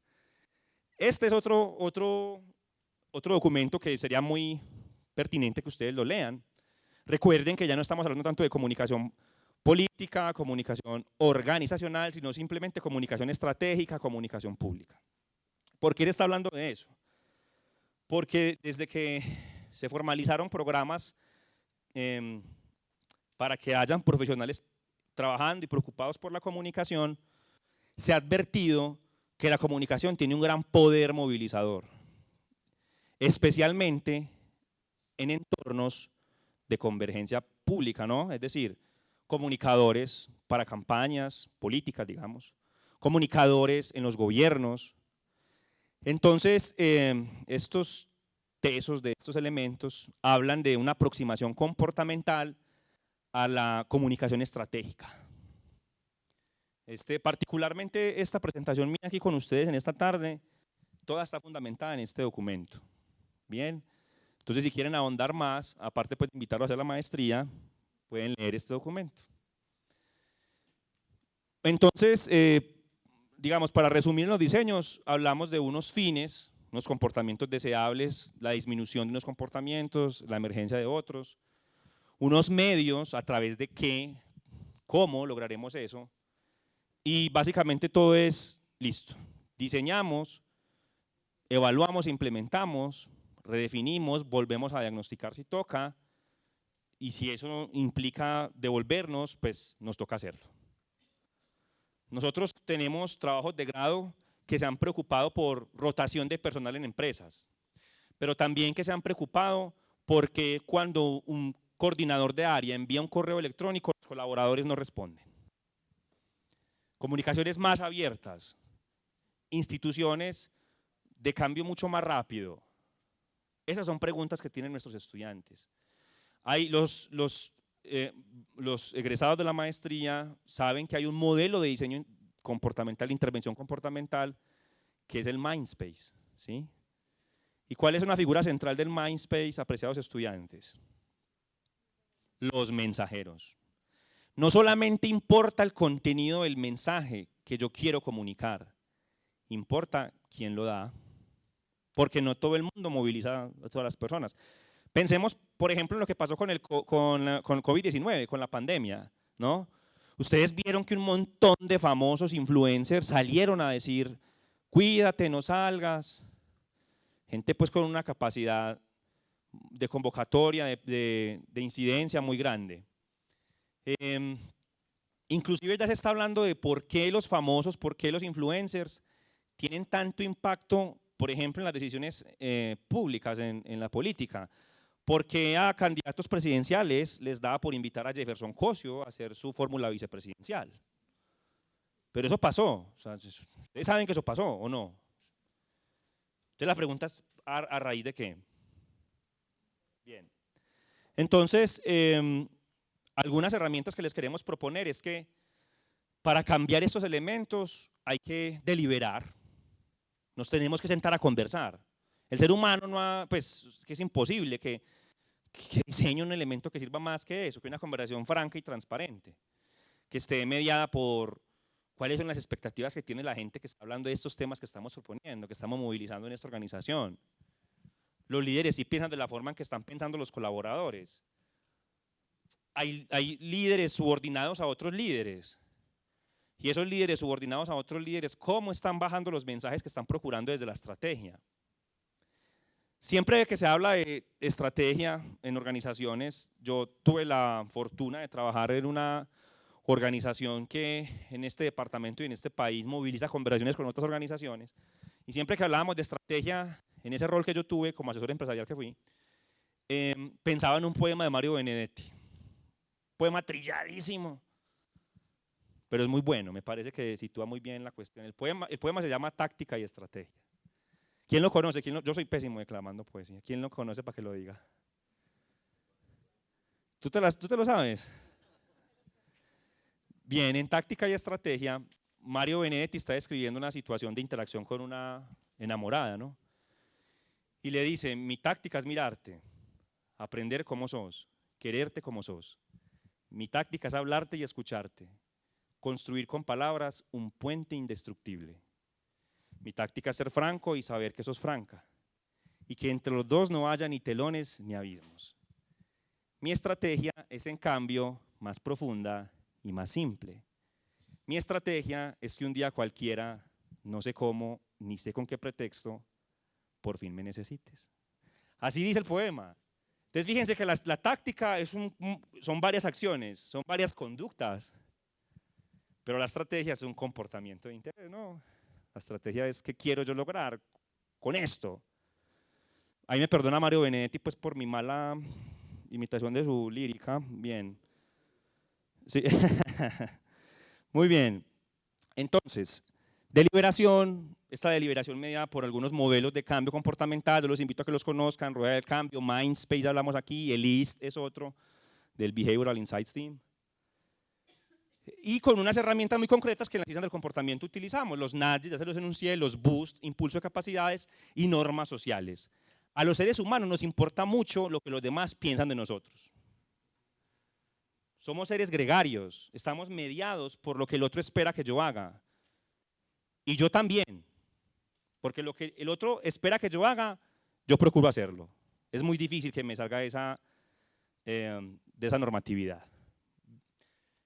Este es otro documento que sería muy pertinente que ustedes lo lean. Recuerden que ya no estamos hablando tanto de comunicación política, comunicación organizacional, sino simplemente comunicación estratégica, comunicación pública. ¿Por qué él está hablando de eso? Porque desde que se formalizaron programas para que hayan profesionales trabajando y preocupados por la comunicación, se ha advertido que la comunicación tiene un gran poder movilizador, especialmente en entornos de convergencia pública, ¿no? Es decir, comunicadores para campañas políticas, digamos, comunicadores en los gobiernos. Entonces, estos tesos de estos elementos hablan de una aproximación comportamental a la comunicación estratégica. Particularmente esta presentación mía aquí con ustedes en esta tarde, toda está fundamentada en este documento. Bien, entonces si quieren ahondar más, aparte pues de invitarlos a hacer la maestría, pueden leer este documento. Entonces, digamos, para resumir los diseños, hablamos de unos fines, unos comportamientos deseables, la disminución de unos comportamientos, la emergencia de otros, unos medios a través de qué, cómo lograremos eso, y básicamente todo es listo. Diseñamos, evaluamos, implementamos, redefinimos, volvemos a diagnosticar si toca, y si eso implica devolvernos, pues nos toca hacerlo. Nosotros tenemos trabajos de grado que se han preocupado por rotación de personal en empresas, pero también que se han preocupado porque cuando un coordinador de área envía un correo electrónico, los colaboradores no responden. Comunicaciones más abiertas, instituciones de cambio mucho más rápido. Esas son preguntas que tienen nuestros estudiantes. Hay los egresados de la maestría saben que hay un modelo de diseño comportamental, intervención comportamental, que es el Mindspace, ¿sí? ¿Y cuál es una figura central del Mindspace, apreciados estudiantes? Los mensajeros. No solamente importa el contenido del mensaje que yo quiero comunicar, importa quién lo da, porque no todo el mundo moviliza a todas las personas. Pensemos, por ejemplo, en lo que pasó con el COVID-19, con la pandemia, ¿no? Ustedes vieron que un montón de famosos influencers salieron a decir, cuídate, no salgas. Gente pues con una capacidad de convocatoria, de incidencia muy grande. Inclusive ya se está hablando de por qué los famosos, por qué los influencers tienen tanto impacto, por ejemplo, en las decisiones públicas, en la política. Porque a candidatos presidenciales les daba por invitar a Jefferson Cosio a hacer su fórmula vicepresidencial. Pero eso pasó, o sea, ustedes saben que eso pasó o no. Entonces la pregunta es, ¿a raíz de qué? Bien. Entonces, algunas herramientas que les queremos proponer es que para cambiar estos elementos hay que deliberar, nos tenemos que sentar a conversar. El ser humano no ha, pues, que es imposible que diseñe un elemento que sirva más que eso, que una conversación franca y transparente, que esté mediada por cuáles son las expectativas que tiene la gente que está hablando de estos temas que estamos proponiendo, que estamos movilizando en esta organización. Los líderes sí piensan de la forma en que están pensando los colaboradores. Hay líderes subordinados a otros líderes. Y esos líderes subordinados a otros líderes, ¿cómo están bajando los mensajes que están procurando desde la estrategia? Siempre que se habla de estrategia en organizaciones, yo tuve la fortuna de trabajar en una organización que en este departamento y en este país moviliza conversaciones con otras organizaciones, y siempre que hablábamos de estrategia, en ese rol que yo tuve como asesor empresarial que fui, pensaba en un poema de Mario Benedetti, poema trilladísimo, pero es muy bueno, me parece que sitúa muy bien la cuestión. El poema se llama Táctica y Estrategia. ¿Quién lo conoce? Yo soy pésimo declamando poesía. ¿Quién lo conoce para que lo diga? ¿Tú te lo sabes? Bien, en táctica y estrategia, Mario Benedetti está describiendo una situación de interacción con una enamorada, ¿no? Y le dice, mi táctica es mirarte, aprender cómo sos, quererte como sos. Mi táctica es hablarte y escucharte, construir con palabras un puente indestructible. Mi táctica es ser franco y saber que sos franca, y que entre los dos no haya ni telones ni abismos. Mi estrategia es, en cambio, más profunda y más simple. Mi estrategia es que un día cualquiera, no sé cómo, ni sé con qué pretexto, por fin me necesites. Así dice el poema. Entonces fíjense que la táctica son varias acciones, son varias conductas, pero la estrategia es un comportamiento de interés, ¿no? La estrategia es qué quiero yo lograr con esto. Ahí me perdona Mario Benedetti pues por mi mala imitación de su lírica. Bien. Sí. Muy bien. Entonces, deliberación, esta deliberación mediada por algunos modelos de cambio comportamental, yo los invito a que los conozcan, Rueda del Cambio, Mindspace hablamos aquí, el EAST es otro, del Behavioral Insights Team. Y con unas herramientas muy concretas que en la ciencia del comportamiento utilizamos, los nudges, ya se los enuncié, los boost, impulso de capacidades y normas sociales. A los seres humanos nos importa mucho lo que los demás piensan de nosotros. Somos seres gregarios, estamos mediados por lo que el otro espera que yo haga. Y yo también, porque lo que el otro espera que yo haga, yo procuro hacerlo. Es muy difícil que me salga de esa normatividad.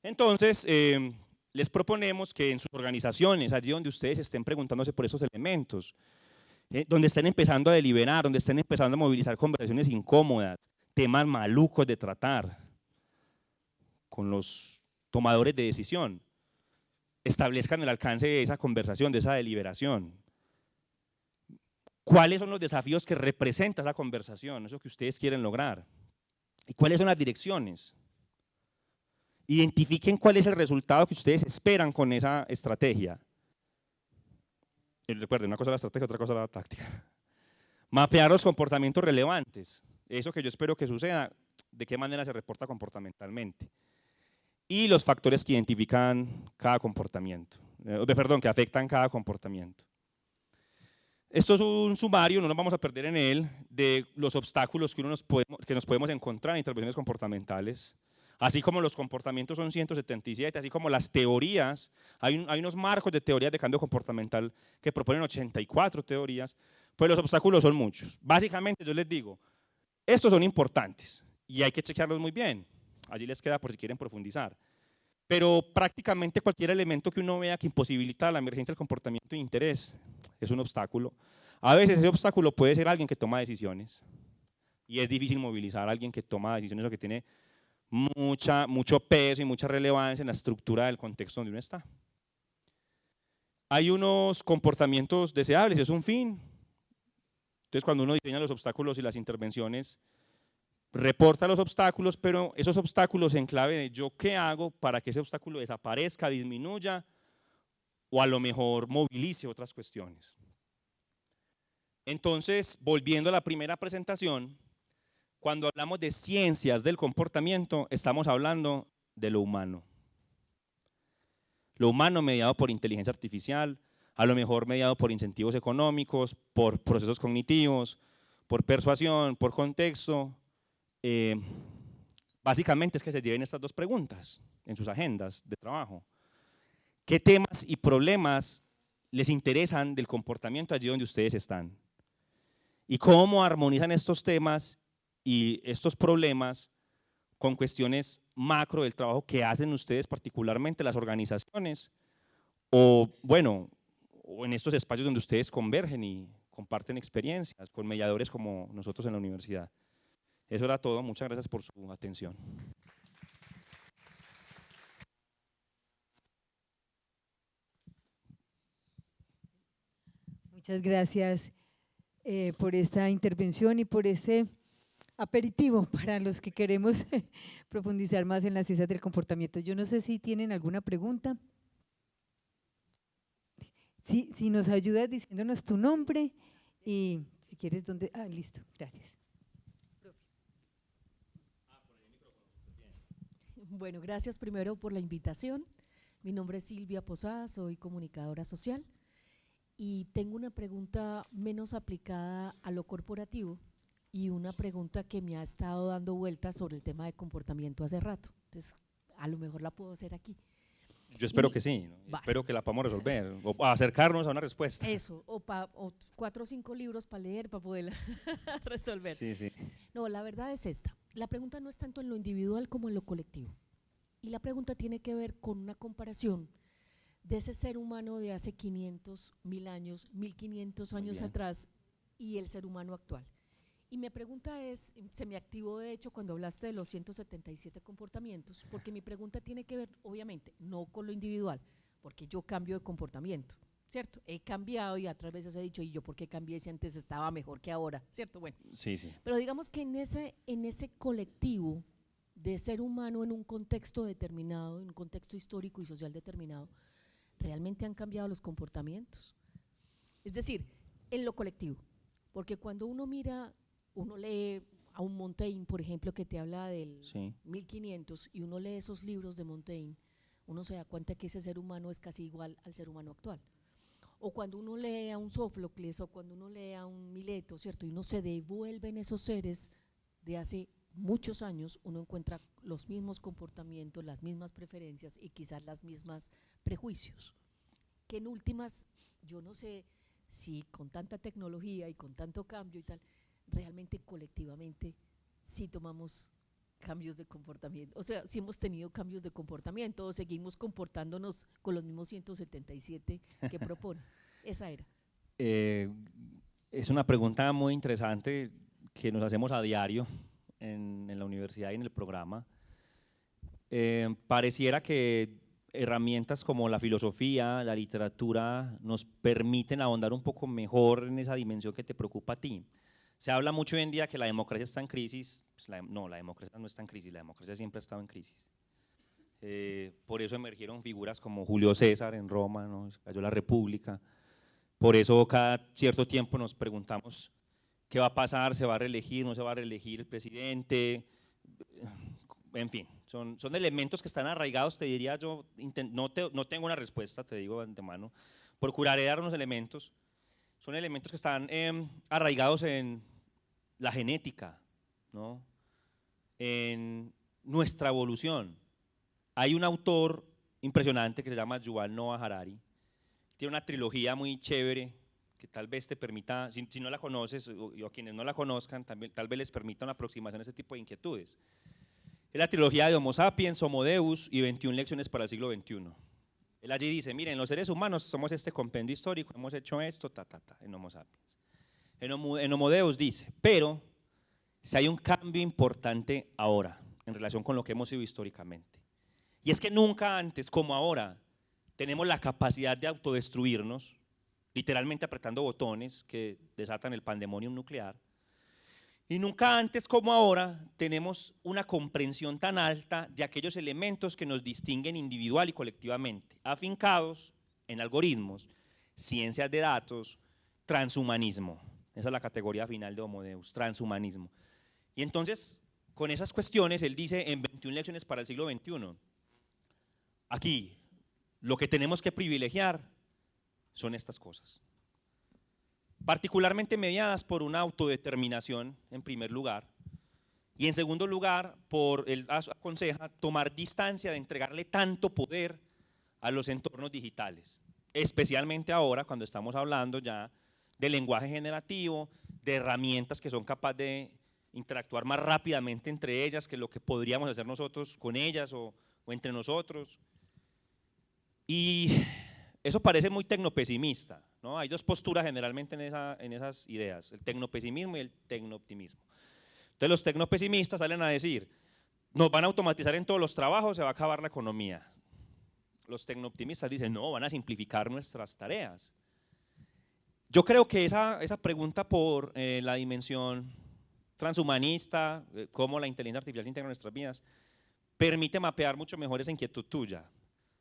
Entonces, les proponemos que en sus organizaciones, allí donde ustedes estén preguntándose por esos elementos, donde estén empezando a deliberar, donde estén empezando a movilizar conversaciones incómodas, temas malucos de tratar con los tomadores de decisión, establezcan el alcance de esa conversación, de esa deliberación. ¿Cuáles son los desafíos que representa esa conversación, eso que ustedes quieren lograr? ¿Y cuáles son las direcciones? Identifiquen cuál es el resultado que ustedes esperan con esa estrategia. Y recuerden, una cosa es la estrategia, otra cosa es la táctica. Mapear los comportamientos relevantes, eso que yo espero que suceda, de qué manera se reporta comportamentalmente. Y los factores que identifican cada comportamiento, que afectan cada comportamiento. Esto es un sumario, no nos vamos a perder en él, de los obstáculos que nos podemos encontrar en intervenciones comportamentales. Así como los comportamientos son 177, así como las teorías, hay unos marcos de teorías de cambio comportamental que proponen 84 teorías, pues los obstáculos son muchos. Básicamente yo les digo, estos son importantes y hay que chequearlos muy bien. Allí les queda por si quieren profundizar. Pero prácticamente cualquier elemento que uno vea que imposibilita la emergencia del comportamiento de interés es un obstáculo. A veces ese obstáculo puede ser alguien que toma decisiones y es difícil movilizar a alguien que toma decisiones o que tiene mucho peso y mucha relevancia en la estructura del contexto donde uno está. Hay unos comportamientos deseables, es un fin. Entonces cuando uno diseña los obstáculos y las intervenciones, reporta los obstáculos, pero esos obstáculos en clave de yo qué hago para que ese obstáculo desaparezca, disminuya o a lo mejor movilice otras cuestiones. Entonces, volviendo a la primera presentación, cuando hablamos de ciencias del comportamiento, estamos hablando de lo humano. Lo humano mediado por inteligencia artificial, a lo mejor mediado por incentivos económicos, por procesos cognitivos, por persuasión, por contexto. Básicamente es que se lleven estas dos preguntas en sus agendas de trabajo. ¿Qué temas y problemas les interesan del comportamiento allí donde ustedes están? ¿Y cómo armonizan estos temas y estos problemas con cuestiones macro del trabajo que hacen ustedes, particularmente las organizaciones, o bueno, o en estos espacios donde ustedes convergen y comparten experiencias con mediadores como nosotros en la universidad? Eso era todo, muchas gracias por su atención. Muchas gracias por esta intervención y por este aperitivo para los que queremos profundizar más en las ciencias del comportamiento. Yo no sé si tienen alguna pregunta. Si nos ayudas diciéndonos tu nombre Y si quieres, ¿dónde? Ah, listo, gracias. Bueno, gracias primero por la invitación. Mi nombre es Silvia Posada, soy comunicadora social y tengo una pregunta menos aplicada a lo corporativo y una pregunta que me ha estado dando vueltas sobre el tema de comportamiento hace rato. Entonces, a lo mejor la puedo hacer aquí. Yo espero que sí, ¿no? Espero que la podamos resolver, o acercarnos a una respuesta. Eso, o 4 o 5 libros para leer para poderla resolver. Sí, sí. No, la verdad es esta. La pregunta no es tanto en lo individual como en lo colectivo. Y la pregunta tiene que ver con una comparación de ese ser humano de hace 500, 1000 años, 1500 años atrás y el ser humano actual. Y mi pregunta es, se me activó de hecho cuando hablaste de los 177 comportamientos, porque mi pregunta tiene que ver, obviamente, no con lo individual, porque yo cambio de comportamiento, ¿cierto? He cambiado y otras veces he dicho, ¿y yo por qué cambié si antes estaba mejor que ahora? ¿Cierto? Bueno, sí, sí. Pero digamos que en ese colectivo de ser humano en un contexto determinado, en un contexto histórico y social determinado, realmente han cambiado los comportamientos. Es decir, en lo colectivo, porque cuando uno mira, uno lee a un Montaigne, por ejemplo, que te habla del 1500 y uno lee esos libros de Montaigne, uno se da cuenta que ese ser humano es casi igual al ser humano actual. O cuando uno lee a un Sófocles o cuando uno lee a un Mileto, ¿cierto? Y uno se devuelve en esos seres de hace muchos años, uno encuentra los mismos comportamientos, las mismas preferencias y quizás las mismas prejuicios. Que en últimas, yo no sé si con tanta tecnología y con tanto cambio y tal, realmente colectivamente sí tomamos cambios de comportamiento, o sea, si hemos tenido cambios de comportamiento o seguimos comportándonos con los mismos 177 que propone. Esa era. Es una pregunta muy interesante que nos hacemos a diario en la universidad y en el programa. Pareciera que herramientas como la filosofía, la literatura nos permiten ahondar un poco mejor en esa dimensión que te preocupa a ti. Se habla mucho hoy en día que la democracia está en crisis. Pues no, la democracia no está en crisis, la democracia siempre ha estado en crisis. Por eso emergieron figuras como Julio César en Roma, ¿no? Se cayó la República. Por eso cada cierto tiempo nos preguntamos qué va a pasar, se va a reelegir, no se va a reelegir el presidente. En fin, son elementos que están arraigados, te diría yo, no tengo una respuesta, te digo de antemano, procuraré dar unos elementos. Son elementos que están arraigados en la genética, ¿no? En nuestra evolución. Hay un autor impresionante que se llama Yuval Noah Harari, tiene una trilogía muy chévere que tal vez te permita, si no la conoces o a quienes no la conozcan, también, tal vez les permita una aproximación a ese tipo de inquietudes. Es la trilogía de Homo Sapiens, Homo Deus y 21 lecciones para el siglo XXI. Él allí dice, miren, los seres humanos somos este compendio histórico, hemos hecho esto, en Homo Sapiens. En Homo Deus dice, pero si hay un cambio importante ahora en relación con lo que hemos sido históricamente, y es que nunca antes como ahora tenemos la capacidad de autodestruirnos, literalmente apretando botones que desatan el pandemonium nuclear, y nunca antes como ahora tenemos una comprensión tan alta de aquellos elementos que nos distinguen individual y colectivamente, afincados en algoritmos, ciencias de datos, transhumanismo. Esa es la categoría final de Homo Deus, transhumanismo. Y entonces, con esas cuestiones, él dice en 21 lecciones para el siglo XXI, aquí, lo que tenemos que privilegiar son estas cosas. Particularmente mediadas por una autodeterminación, en primer lugar, y en segundo lugar, él aconseja tomar distancia de entregarle tanto poder a los entornos digitales, especialmente ahora cuando estamos hablando ya de lenguaje generativo, de herramientas que son capaces de interactuar más rápidamente entre ellas que lo que podríamos hacer nosotros con ellas o entre nosotros. Y eso parece muy tecnopesimista, ¿no? Hay dos posturas generalmente en esas ideas, el tecnopesimismo y el tecnooptimismo. Entonces los tecnopesimistas salen a decir, nos van a automatizar en todos los trabajos, se va a acabar la economía. Los tecnooptimistas dicen, no, van a simplificar nuestras tareas. Yo creo que esa pregunta por la dimensión transhumanista, cómo la inteligencia artificial integra nuestras vidas, permite mapear mucho mejor esa inquietud tuya.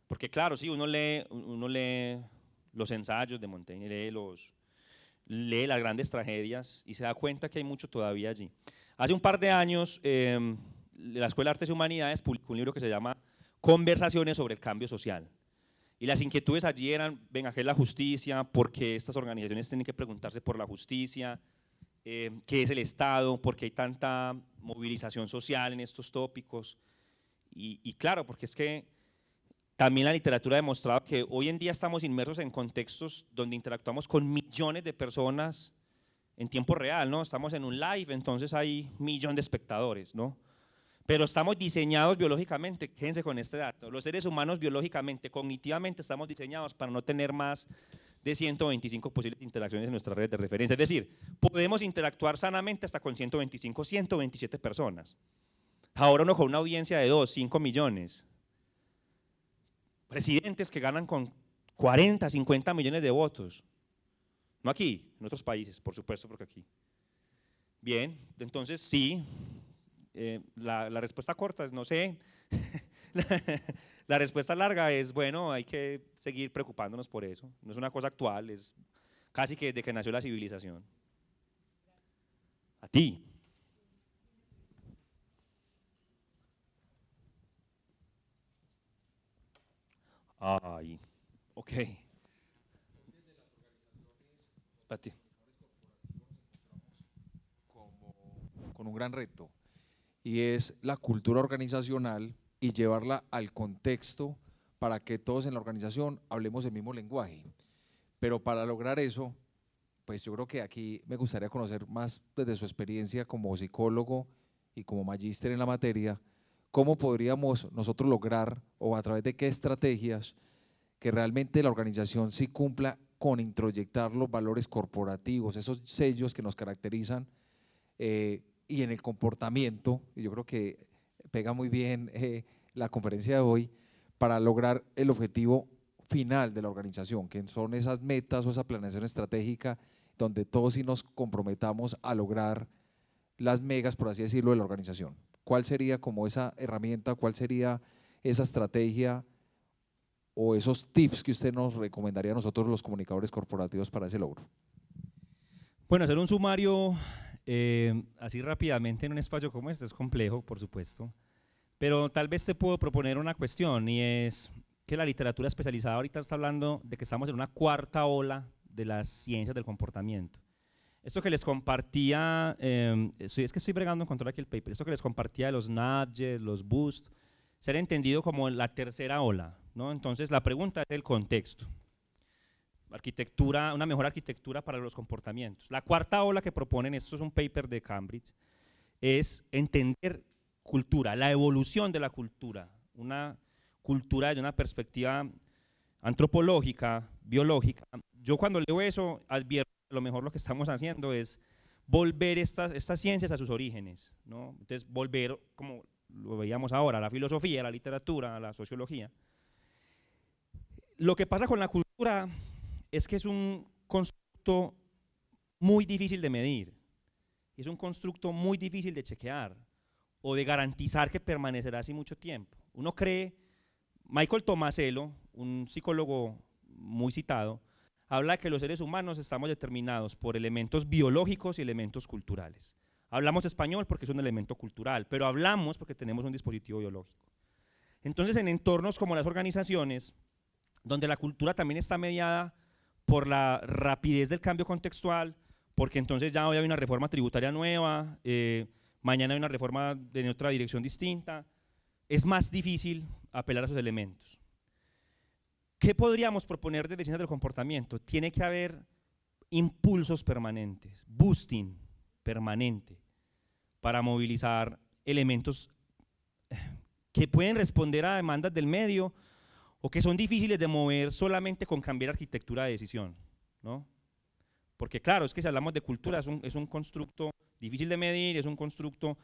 Porque claro, sí, uno lee los ensayos de Montaigne, lee lee las grandes tragedias y se da cuenta que hay mucho todavía allí. Hace un par de años, la Escuela de Artes y Humanidades publicó un libro que se llama Conversaciones sobre el cambio social. Y las inquietudes allí eran, venga, ¿qué es la justicia? ¿Por qué estas organizaciones tienen que preguntarse por la justicia? ¿Qué es el Estado? ¿Por qué hay tanta movilización social en estos tópicos? Y claro, porque es que también la literatura ha demostrado que hoy en día estamos inmersos en contextos donde interactuamos con millones de personas en tiempo real, ¿no? Estamos en un live, entonces hay 1 millón de espectadores, ¿no? Pero estamos diseñados biológicamente, quédense con este dato, los seres humanos biológicamente, cognitivamente estamos diseñados para no tener más de 125 posibles interacciones en nuestra red de referencia. Es decir, podemos interactuar sanamente hasta con 125, 127 personas. Ahora uno con una audiencia de 2, 5 millones. Presidentes que ganan con 40, 50 millones de votos. No aquí, en otros países, por supuesto, porque aquí. Bien, entonces sí, la respuesta corta es no sé. La respuesta larga es, bueno, hay que seguir preocupándonos por eso. No es una cosa actual, es casi que desde que nació la civilización. A ti. Ay, ok. A ti. Con un gran reto, y es la cultura organizacional y llevarla al contexto para que todos en la organización hablemos el mismo lenguaje. Pero para lograr eso, pues yo creo que aquí me gustaría conocer más desde su experiencia como psicólogo y como magíster en la materia, cómo podríamos nosotros lograr o a través de qué estrategias que realmente la organización sí cumpla con introyectar los valores corporativos, esos sellos que nos caracterizan y en el comportamiento, y yo creo que pega muy bien la conferencia de hoy, para lograr el objetivo final de la organización, que son esas metas o esa planeación estratégica donde todos sí nos comprometamos a lograr las megas, por así decirlo, de la organización. ¿Cuál sería como esa herramienta, cuál sería esa estrategia o esos tips que usted nos recomendaría a nosotros los comunicadores corporativos para ese logro? Bueno, hacer un sumario así rápidamente en un espacio como este es complejo, por supuesto, pero tal vez te puedo proponer una cuestión, y es que la literatura especializada ahorita está hablando de que estamos en una cuarta ola de las ciencias del comportamiento. Esto que les compartía, es que estoy bregando en encontrar aquí el paper, esto que les compartía de los nudges, los boosts, será entendido como la tercera ola, ¿no? Entonces la pregunta es el contexto. Arquitectura, una mejor arquitectura para los comportamientos. La cuarta ola que proponen, esto es un paper de Cambridge, es entender cultura, la evolución de la cultura, una cultura desde una perspectiva antropológica, biológica. Yo cuando leo eso advierto que a lo mejor lo que estamos haciendo es volver estas ciencias a sus orígenes, ¿no? Entonces volver, como lo veíamos ahora, a la filosofía, a la literatura, a la sociología. Lo que pasa con la cultura es que es un constructo muy difícil de medir, es un constructo muy difícil de chequear o de garantizar que permanecerá así mucho tiempo. Uno cree, Michael Tomasello, un psicólogo muy citado, habla de que los seres humanos estamos determinados por elementos biológicos y elementos culturales. Hablamos español porque es un elemento cultural, pero hablamos porque tenemos un dispositivo biológico. Entonces, en entornos como las organizaciones, donde la cultura también está mediada por la rapidez del cambio contextual, porque entonces ya hoy hay una reforma tributaria nueva, mañana hay una reforma en otra dirección distinta, es más difícil apelar a esos elementos. ¿Qué podríamos proponer desde ciencias del comportamiento? Tiene que haber impulsos permanentes, boosting permanente, para movilizar elementos que pueden responder a demandas del medio o que son difíciles de mover solamente con cambiar arquitectura de decisión, ¿no? Porque claro, es que si hablamos de cultura es un constructo difícil de medir, es un constructo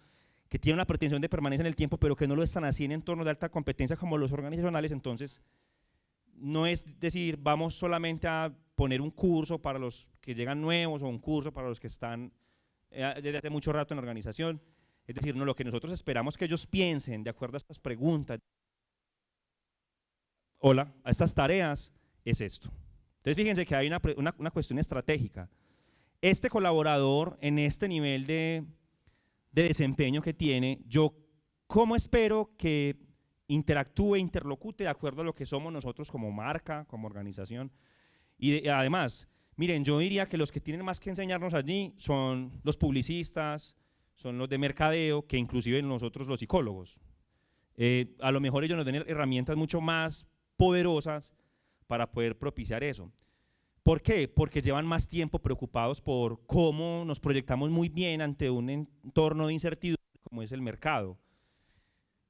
que tiene una pretensión de permanencia en el tiempo, pero que no lo están así en entornos de alta competencia como los organizacionales. Entonces no es decir, vamos solamente a poner un curso para los que llegan nuevos o un curso para los que están desde hace mucho rato en la organización. Es decir, no, lo que nosotros esperamos que ellos piensen de acuerdo a estas preguntas, a estas tareas, es esto. Entonces fíjense que hay una cuestión estratégica. este colaborador en este nivel de desempeño que tiene, yo cómo espero que interactúe, interlocute de acuerdo a lo que somos nosotros como marca, como organización. Y además, miren, yo diría que los que tienen más que enseñarnos allí son los publicistas, son los de mercadeo, que inclusive nosotros los psicólogos. A lo mejor ellos nos den herramientas mucho más poderosas para poder propiciar eso. ¿Por qué? Porque llevan más tiempo preocupados por cómo nos proyectamos muy bien ante un entorno de incertidumbre como es el mercado.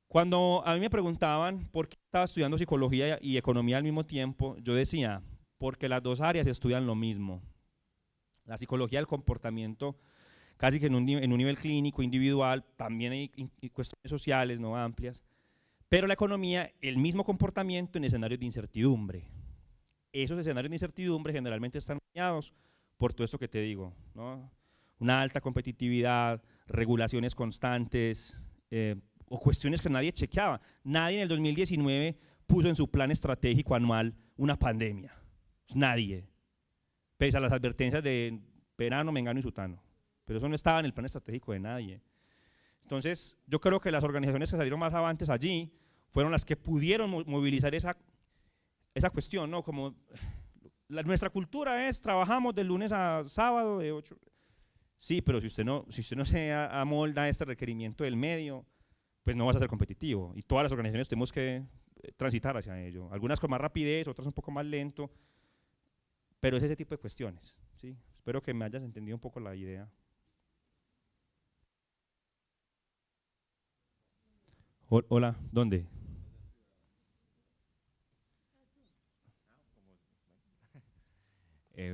Cuando a mí me preguntaban por qué estaba estudiando psicología y economía al mismo tiempo, yo decía, porque las dos áreas estudian lo mismo. La psicología del comportamiento, casi que en un nivel clínico, individual, también hay cuestiones sociales, no amplias, pero la economía, el mismo comportamiento en escenarios de incertidumbre. Esos escenarios de incertidumbre generalmente están dañados por todo esto que te digo, ¿no? Una alta competitividad, regulaciones constantes, o cuestiones que nadie chequeaba. Nadie en el 2019 puso en su plan estratégico anual una pandemia. Nadie. Pese a las advertencias de Perano, Mengano y Sutano. Pero eso no estaba en el plan estratégico de nadie. Entonces, yo creo que las organizaciones que salieron más avantes allí fueron las que pudieron movilizar esa cuestión, ¿no? Como nuestra cultura es, trabajamos de lunes a sábado de 8. Sí, pero si usted no se amolda a este requerimiento del medio, pues no vas a ser competitivo. Y todas las organizaciones tenemos que transitar hacia ello. Algunas con más rapidez, otras un poco más lento, pero es ese tipo de cuestiones, ¿sí? Espero que me hayas entendido un poco la idea. Hola, ¿dónde?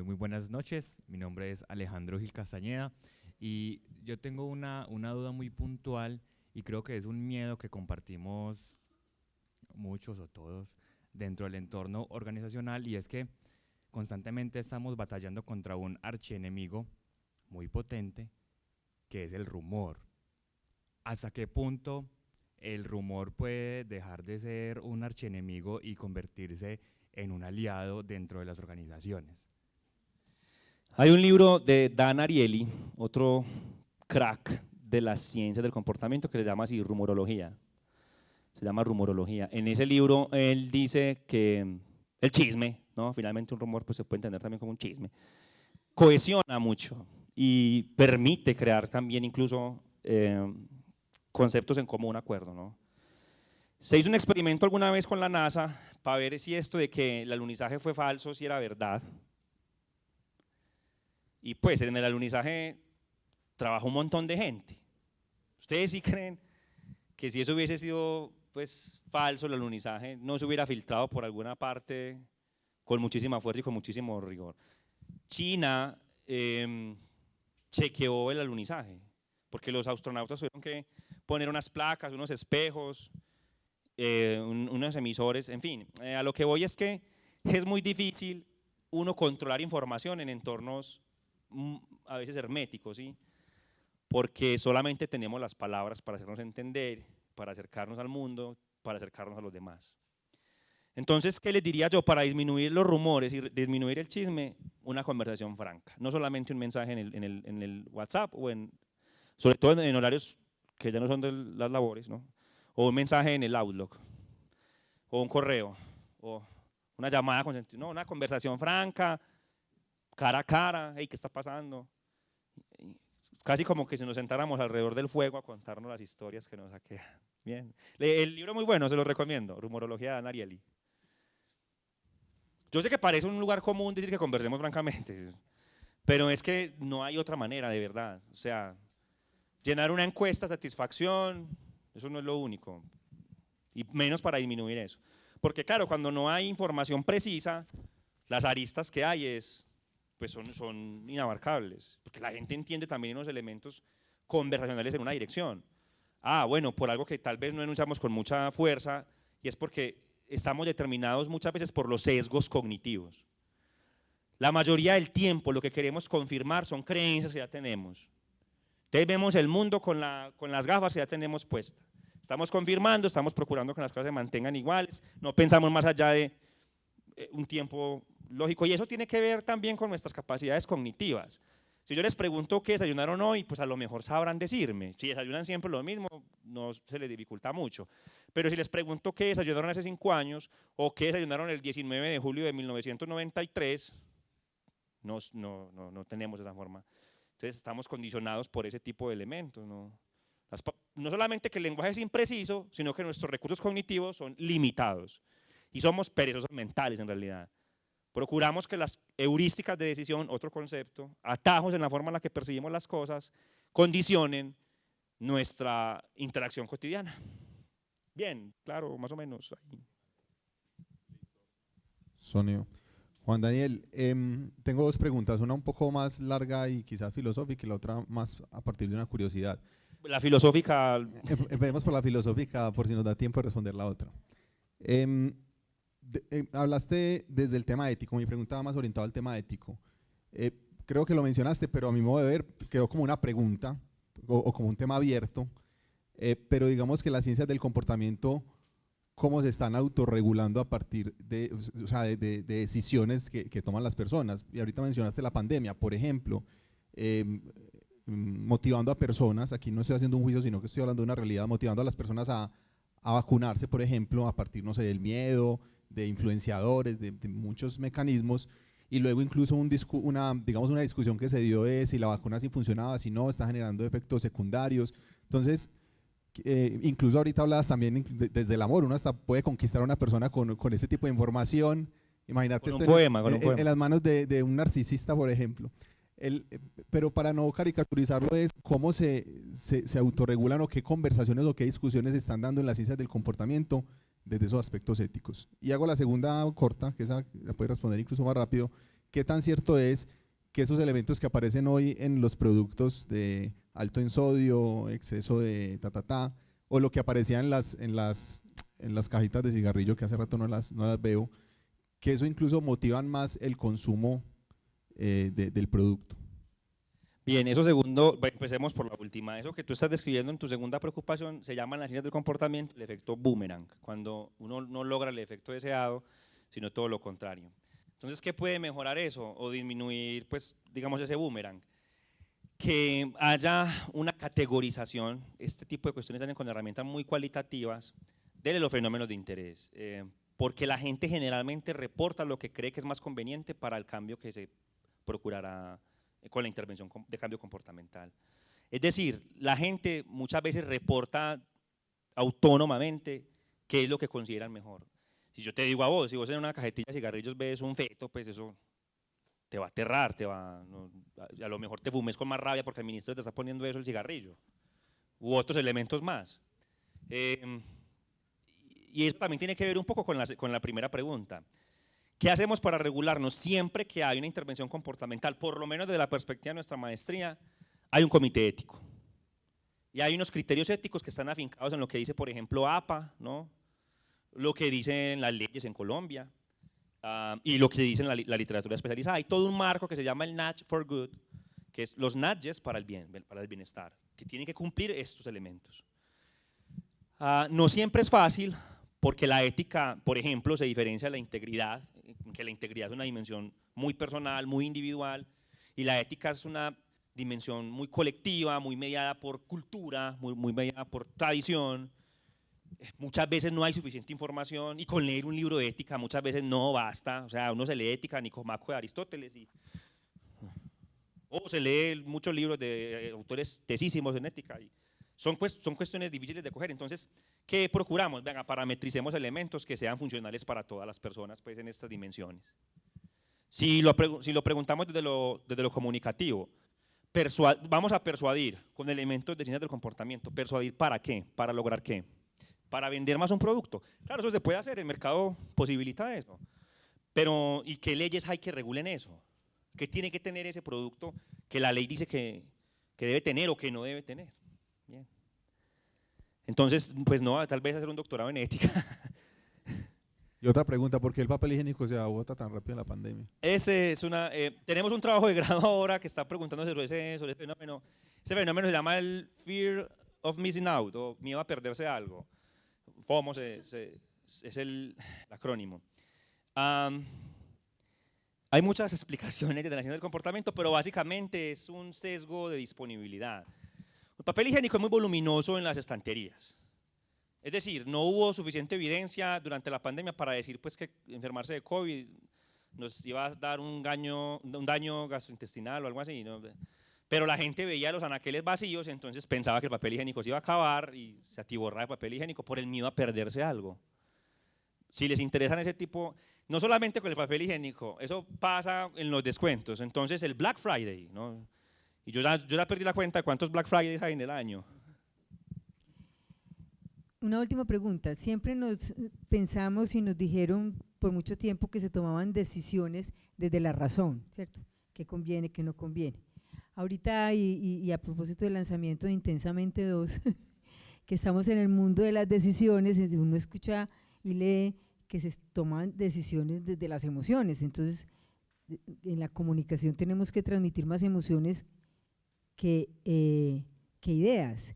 Muy buenas noches, mi nombre es Alejandro Gil Castañeda y yo tengo una duda muy puntual y creo que es un miedo que compartimos muchos o todos dentro del entorno organizacional, y es que constantemente estamos batallando contra un archienemigo muy potente que es el rumor. ¿Hasta qué punto el rumor puede dejar de ser un archienemigo y convertirse en un aliado dentro de las organizaciones? Hay un libro de Dan Ariely, otro crack de las ciencias del comportamiento, que se llama así, Rumorología. Se llama Rumorología. En ese libro él dice que el chisme, ¿no? Finalmente un rumor pues se puede entender también como un chisme, cohesiona mucho y permite crear también incluso conceptos en común acuerdo, ¿no? Se hizo un experimento alguna vez con la NASA para ver si esto de que el alunizaje fue falso, si era verdad. Y pues en el alunizaje trabajó un montón de gente. ¿Ustedes sí creen que si eso hubiese sido pues falso, el alunizaje no se hubiera filtrado por alguna parte con muchísima fuerza y con muchísimo rigor? China chequeó el alunizaje, porque los astronautas tuvieron que poner unas placas, unos espejos, unos emisores, en fin. A lo que voy es que es muy difícil uno controlar información en entornos a veces herméticos, ¿sí? Porque solamente tenemos las palabras para hacernos entender, para acercarnos al mundo, para acercarnos a los demás. Entonces, ¿qué les diría yo? Para disminuir los rumores y disminuir el chisme, una conversación franca, no solamente un mensaje en el WhatsApp, o sobre todo en horarios que ya no son de las labores, ¿no? O un mensaje en el Outlook, o un correo, o una llamada con sentido, no, una conversación franca, cara a cara. Hey, ¿qué está pasando? Casi como que si nos sentáramos alrededor del fuego a contarnos las historias que nos aquejan. Bien. El libro es muy bueno, se lo recomiendo, Rumorología de Dan Ariely. Yo sé que parece un lugar común decir que conversemos francamente, pero es que no hay otra manera, de verdad. O sea, llenar una encuesta de satisfacción, eso no es lo único, y menos para disminuir eso. Porque claro, cuando no hay información precisa, las aristas que hay pues son inabarcables, porque la gente entiende también unos elementos conversacionales en una dirección. Bueno, por algo que tal vez no enunciamos con mucha fuerza, y es porque estamos determinados muchas veces por los sesgos cognitivos. La mayoría del tiempo lo que queremos confirmar son creencias que ya tenemos. Entonces vemos el mundo con las gafas que ya tenemos puestas. Estamos confirmando, estamos procurando que las cosas se mantengan iguales, no pensamos más allá de un tiempo lógico, y eso tiene que ver también con nuestras capacidades cognitivas. Si yo les pregunto qué desayunaron hoy, pues a lo mejor sabrán decirme. Si desayunan siempre lo mismo, no se les dificulta mucho. Pero si les pregunto qué desayunaron hace 5 años o qué desayunaron el 19 de julio de 1993, no tenemos esa forma. Entonces estamos condicionados por ese tipo de elementos. No solamente que el lenguaje es impreciso, sino que nuestros recursos cognitivos son limitados. Y somos perezosos mentales en realidad. Procuramos que las heurísticas de decisión, otro concepto, atajos en la forma en la que percibimos las cosas, condicionen nuestra interacción cotidiana. Bien, claro, más o menos. Sonio. Juan Daniel, tengo 2 preguntas, una un poco más larga y quizás filosófica y la otra más a partir de una curiosidad. La filosófica. Empecemos por la filosófica, por si nos da tiempo de responder la otra. Hablaste desde el tema ético, mi pregunta va más orientada al tema ético. Creo que lo mencionaste, pero a mi modo de ver quedó como una pregunta o como un tema abierto, pero digamos que las ciencias del comportamiento, ¿cómo se están autorregulando a partir de, o sea, de decisiones que toman las personas? Y ahorita mencionaste la pandemia, por ejemplo, motivando a personas, aquí no estoy haciendo un juicio, sino que estoy hablando de una realidad, motivando a las personas a vacunarse, por ejemplo, a partir, no sé, del miedo, de influenciadores, de muchos mecanismos, y luego incluso una discusión que se dio de si la vacuna sí funcionaba, si no, está generando efectos secundarios. Entonces, incluso ahorita hablabas también desde el amor, uno hasta puede conquistar a una persona con este tipo de información. Imagínate con un poema. En las manos de un narcisista, por ejemplo. Pero para no caricaturizarlo es cómo se autorregulan o qué conversaciones o qué discusiones se están dando en las ciencias del comportamiento desde esos aspectos éticos. Y hago la segunda corta, que esa la puede responder incluso más rápido. ¿Qué tan cierto es que esos elementos que aparecen hoy en los productos de alto en sodio, exceso de o lo que aparecía en las cajitas de cigarrillo, que hace rato no las veo, que eso incluso motivan más el consumo del producto? Bien, eso segundo, empecemos por la última. Eso que tú estás describiendo en tu segunda preocupación se llama en las ciencias del comportamiento el efecto boomerang, cuando uno no logra el efecto deseado, sino todo lo contrario. Entonces, ¿qué puede mejorar eso o disminuir, pues, digamos, ese boomerang? Que haya una categorización, este tipo de cuestiones salen con herramientas muy cualitativas de los fenómenos de interés, porque la gente generalmente reporta lo que cree que es más conveniente para el cambio que se procurará con la intervención de cambio comportamental. Es decir, la gente muchas veces reporta autónomamente qué es lo que consideran mejor. Si yo te digo a vos, si vos en una cajetilla de cigarrillos ves un feto, pues eso te va a aterrar, a lo mejor te fumes con más rabia porque el ministro te está poniendo eso el cigarrillo, u otros elementos más. Y eso también tiene que ver un poco con la primera pregunta. ¿Qué hacemos para regularnos? Siempre que hay una intervención comportamental, por lo menos desde la perspectiva de nuestra maestría, hay un comité ético. Y hay unos criterios éticos que están afincados en lo que dice, por ejemplo, APA, ¿no? Lo que dicen las leyes en Colombia y lo que dicen la literatura especializada. Hay todo un marco que se llama el Nudge for Good, que es los nudges para el bienestar, que tienen que cumplir estos elementos. No siempre es fácil, porque la ética, por ejemplo, se diferencia de la integridad, que la integridad es una dimensión muy personal, muy individual, y la ética es una dimensión muy colectiva, muy mediada por cultura, muy mediada por tradición. Muchas veces no hay suficiente información y con leer un libro de ética muchas veces no basta. O sea, uno se lee Ética Nicomaco de Aristóteles o se lee muchos libros de autores tesísimos en ética. Y son cuestiones difíciles de coger. Entonces, ¿qué procuramos? Venga, parametricemos elementos que sean funcionales para todas las personas, pues, en estas dimensiones. Si lo preguntamos desde lo comunicativo, vamos a persuadir con elementos de ciencias del comportamiento. ¿Persuadir para qué? ¿Para lograr qué? ¿Para vender más un producto? Claro, eso se puede hacer, el mercado posibilita eso. Pero, ¿y qué leyes hay que regulen eso? ¿Qué tiene que tener ese producto que la ley dice que debe tener o que no debe tener? Bien. Entonces, pues no, tal vez hacer un doctorado en ética. Y otra pregunta, ¿por qué el papel higiénico se agota tan rápido en la pandemia? Tenemos un trabajo de grado ahora que está preguntándose sobre ese fenómeno. Ese fenómeno se llama el Fear of Missing Out, o miedo a perderse algo. FOMO es el acrónimo. Hay Hay muchas explicaciones de alteración del comportamiento, pero básicamente es un sesgo de disponibilidad. El papel higiénico es muy voluminoso en las estanterías. Es decir, no hubo suficiente evidencia durante la pandemia para decir pues, que enfermarse de COVID nos iba a dar un daño gastrointestinal o algo así, ¿no? Pero la gente veía los anaqueles vacíos, entonces pensaba que el papel higiénico se iba a acabar y se atiborraba de papel higiénico por el miedo a perderse algo. Si les interesan ese tipo, no solamente con el papel higiénico, eso pasa en los descuentos. Entonces el Black Friday, ¿no? Y yo ya perdí la cuenta de cuántos Black Fridays hay en el año. Una última pregunta. Siempre nos pensamos y nos dijeron por mucho tiempo que se tomaban decisiones desde la razón, ¿cierto? ¿Qué conviene, qué no conviene? Ahorita, y a propósito del lanzamiento de Intensamente 2, que estamos en el mundo de las decisiones, uno escucha y lee que se toman decisiones desde las emociones. Entonces, en la comunicación tenemos que transmitir más emociones que ideas.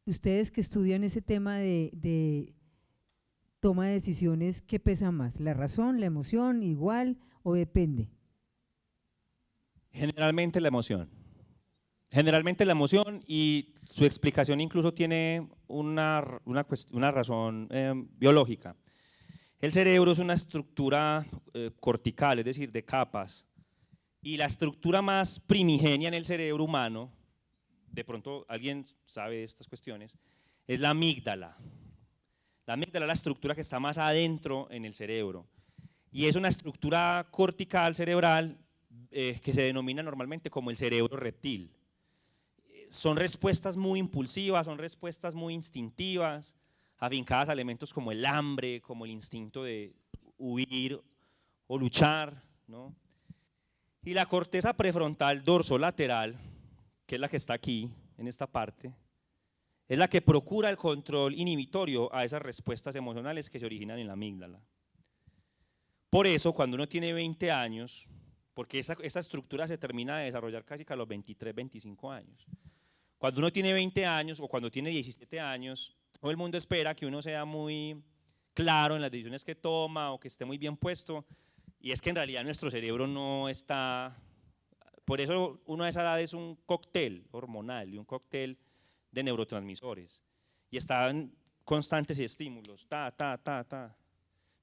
Ustedes que estudian ese tema de toma de decisiones, ¿qué pesa más? ¿La razón, la emoción, igual o depende? Generalmente la emoción. Generalmente la emoción, y su explicación incluso tiene una razón biológica. El cerebro es una estructura cortical, es decir, de capas, y la estructura más primigenia en el cerebro humano, de pronto alguien sabe de estas cuestiones, es la amígdala. La amígdala es la estructura que está más adentro en el cerebro, y es una estructura cortical cerebral que se denomina normalmente como el cerebro reptil. Son respuestas muy impulsivas, son respuestas muy instintivas, afincadas a elementos como el hambre, como el instinto de huir o luchar, ¿no? Y la corteza prefrontal dorsolateral, que es la que está aquí, en esta parte, es la que procura el control inhibitorio a esas respuestas emocionales que se originan en la amígdala. Por eso, cuando uno tiene 20 años, porque esa estructura se termina de desarrollar casi que a los 23, 25 años. Cuando uno tiene 20 años o cuando tiene 17 años, todo el mundo espera que uno sea muy claro en las decisiones que toma o que esté muy bien puesto, y es que en realidad nuestro cerebro no está. Por eso uno a esa edad es un cóctel hormonal y un cóctel de neurotransmisores, y están constantes estímulos, Entonces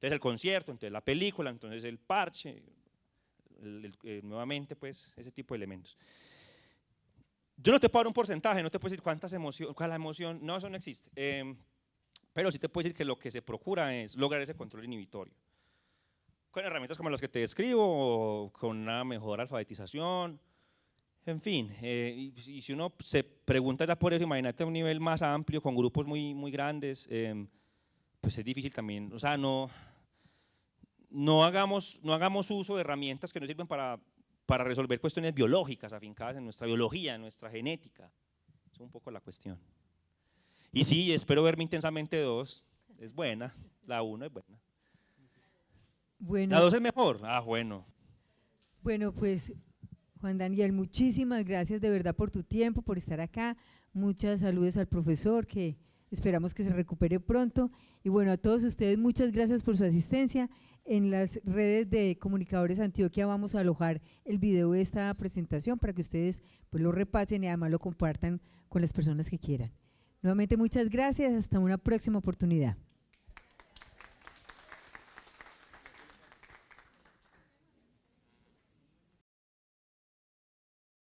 el concierto, entonces la película, entonces el parche, nuevamente pues ese tipo de elementos. Yo no te puedo dar un porcentaje, no te puedo decir cuántas emociones, cuál es la emoción, no, eso no existe, pero sí te puedo decir que lo que se procura es lograr ese control inhibitorio, con herramientas como las que te describo, o con una mejor alfabetización, en fin, y si uno se pregunta ya por eso, imagínate a un nivel más amplio, con grupos muy, muy grandes, pues es difícil también, o sea, no hagamos uso de herramientas que nos sirven para resolver cuestiones biológicas afincadas en nuestra biología, en nuestra genética. Es un poco la cuestión. Y sí, espero verme Intensamente 2, es buena, la 1 es buena. Bueno, La 2 es mejor, bueno. Bueno, pues Juan Daniel, muchísimas gracias de verdad por tu tiempo, por estar acá. Muchas saludos al profesor, que esperamos que se recupere pronto. Y bueno, a todos ustedes muchas gracias por su asistencia. En las redes de Comunicadores Antioquia vamos a alojar el video de esta presentación para que ustedes pues lo repasen y además lo compartan con las personas que quieran. Nuevamente muchas gracias, hasta una próxima oportunidad.